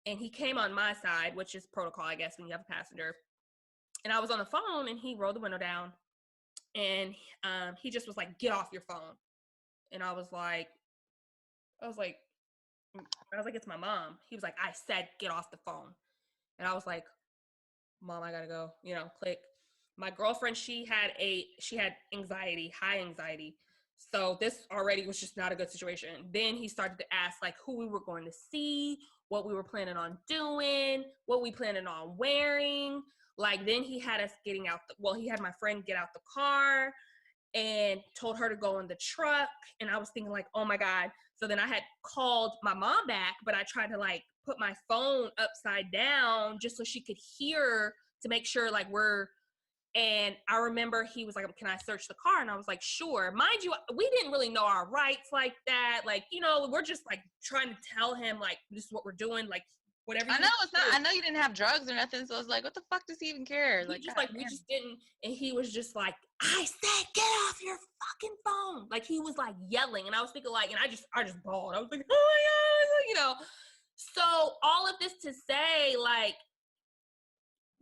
and he came on my side, which is protocol, I guess, when you have a passenger. And I was on the phone, and he rolled the window down, and he just was like, "Get off your phone." And I was like, "It's my mom." He was like, "I said get off the phone." And I was like, "Mom, I gotta go." Click. My girlfriend, she had anxiety, high anxiety. So this already was just not a good situation. Then he started to ask like who we were going to see, what we were planning on doing, what we planning on wearing. Like then he had us he had my friend get out the car and told her to go in the truck. And I was thinking like, oh my God. So then I had called my mom back, but I tried to like put my phone upside down just so she could hear, to make sure like and I remember he was like, "Can I search the car?" And I was like, "Sure." Mind you, we didn't really know our rights like that. Like, we're just like trying to tell him like, this is what we're doing. Like, whatever. I know you didn't have drugs or nothing. So I was like, what the fuck does he even care? We just didn't. And he was just like, "I said, get off your fucking phone." Like he was like yelling. And I was thinking like, and I just bawled. I was like, oh my God. So all of this to say like,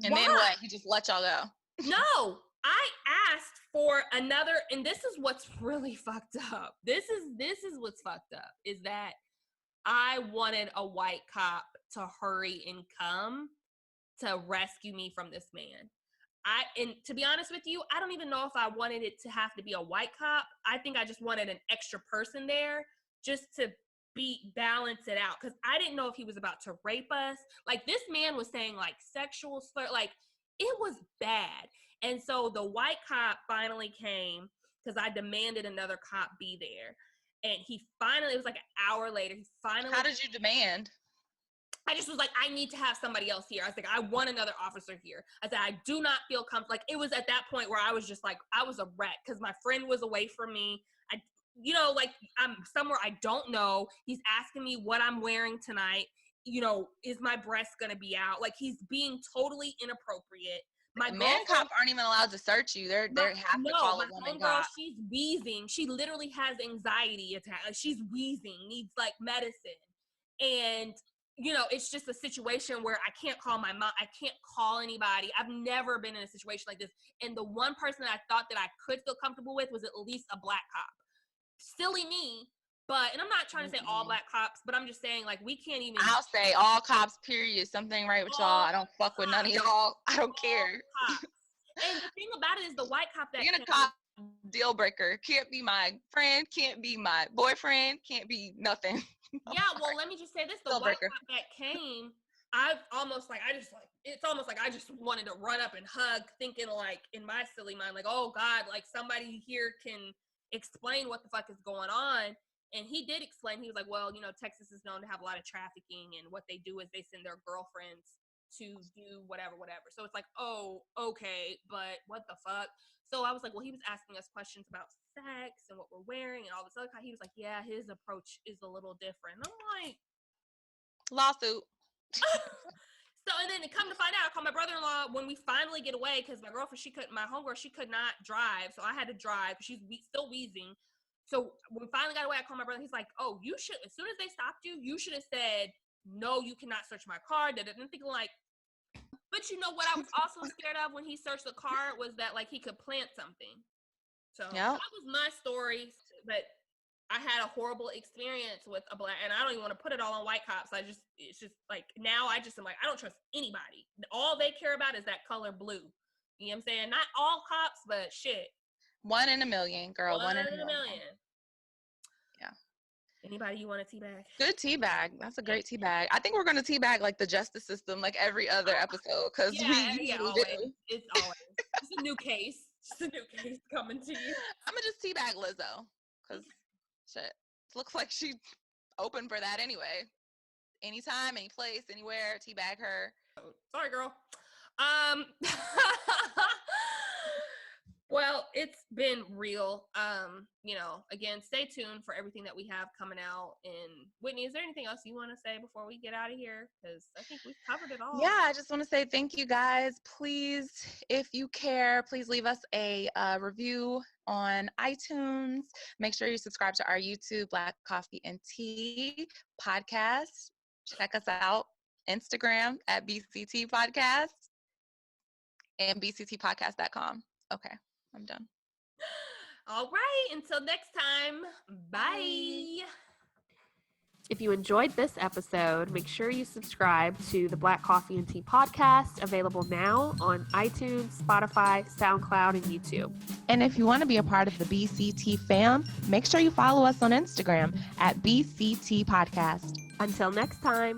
and why? Then what? He just let y'all go. No, I asked for another, and this is what's really fucked up. This is what's fucked up, is that I wanted a white cop to hurry and come to rescue me from this man. And to be honest with you, I don't even know if I wanted it to have to be a white cop. I think I just wanted an extra person there just to balance it out, because I didn't know if he was about to rape us. Like, this man was saying like sexual slur, like it was bad. And so the white cop finally came because I demanded another cop be there. And he finally, it was like an hour later, he finally. How did you demand? I just was like, I need to have somebody else here. I was like, I want another officer here. I said, I do not feel comfortable. Like, it was at that point where I was just like, I was a wreck because my friend was away from me. Like, I'm somewhere I don't know. He's asking me what I'm wearing tonight. Is my breast going to be out? Like, he's being totally inappropriate. My man cops aren't even allowed to search you. They have to call a woman cop. She's wheezing. She literally has anxiety attack. Like, she's wheezing, needs like medicine. And it's just a situation where I can't call my mom. I can't call anybody. I've never been in a situation like this. And the one person that I thought that I could feel comfortable with was at least a black cop. Silly me, and I'm not trying to say all black cops, but I'm just saying, like, we can't even. I'll say all cops, period. Something right with y'all. I don't fuck with none of y'all. I don't care. Cops. And the thing about it is the white cop that being a cop, deal breaker. Can't be my friend, can't be my boyfriend, can't be nothing. Yeah, well, let me just say this. The white cop that came, it's almost like I just wanted to run up and hug, thinking, like, in my silly mind, like, oh God, like, somebody here can explain what the fuck is going on. And he did explain. He was like, well, Texas is known to have a lot of trafficking, and what they do is they send their girlfriends to do whatever. So it's like, oh, okay, but what the fuck? So I was like, well, he was asking us questions about sex and what we're wearing and all this other kind. He was like, yeah, his approach is a little different. And I'm like, lawsuit. So, and then to come to find out, I called my brother-in-law when we finally get away, because my homegirl, she could not drive. So I had to drive. She's still wheezing. So when we finally got away, I called my brother. He's like, oh, you should, as soon as they stopped you, you should have said, no, you cannot search my car. And thinking like, but what I was also scared of when he searched the car was that, like, he could plant something. So That was my story. But I had a horrible experience with a black, and I don't even want to put it all on white cops. It's just like, now I just am like, I don't trust anybody. All they care about is that color blue. You know what I'm saying? Not all cops, but shit. 1 in a million, girl. 1 in a million. Yeah. Anybody you want a tea bag? Good tea bag. That's a great tea bag. I think we're going to tea bag like the justice system, like every other episode, because always. It's always. It's a new case. Just a new case coming to you. I'm going to just tea bag Lizzo, because shit, looks like she's open for that anyway. Anytime, any place, anywhere, tea bag her. Oh, sorry, girl. Well, it's been real. Again, stay tuned for everything that we have coming out. And Whitney, is there anything else you want to say before we get out of here? Because I think we've covered it all. Yeah, I just want to say thank you guys. Please, if you care, please leave us a review on iTunes. Make sure you subscribe to our YouTube, Black Coffee and Tea podcast. Check us out. Instagram at BCT Podcast and bctpodcast.com. Okay, I'm done. All right, until next time, bye. If you enjoyed this episode, make sure you subscribe to the Black Coffee and Tea podcast, available now on iTunes, Spotify, Souncloud, and YouTube. And if you want to be a part of the BCT fam, make sure you follow us on Instagram at BCT Podcast. Until next time.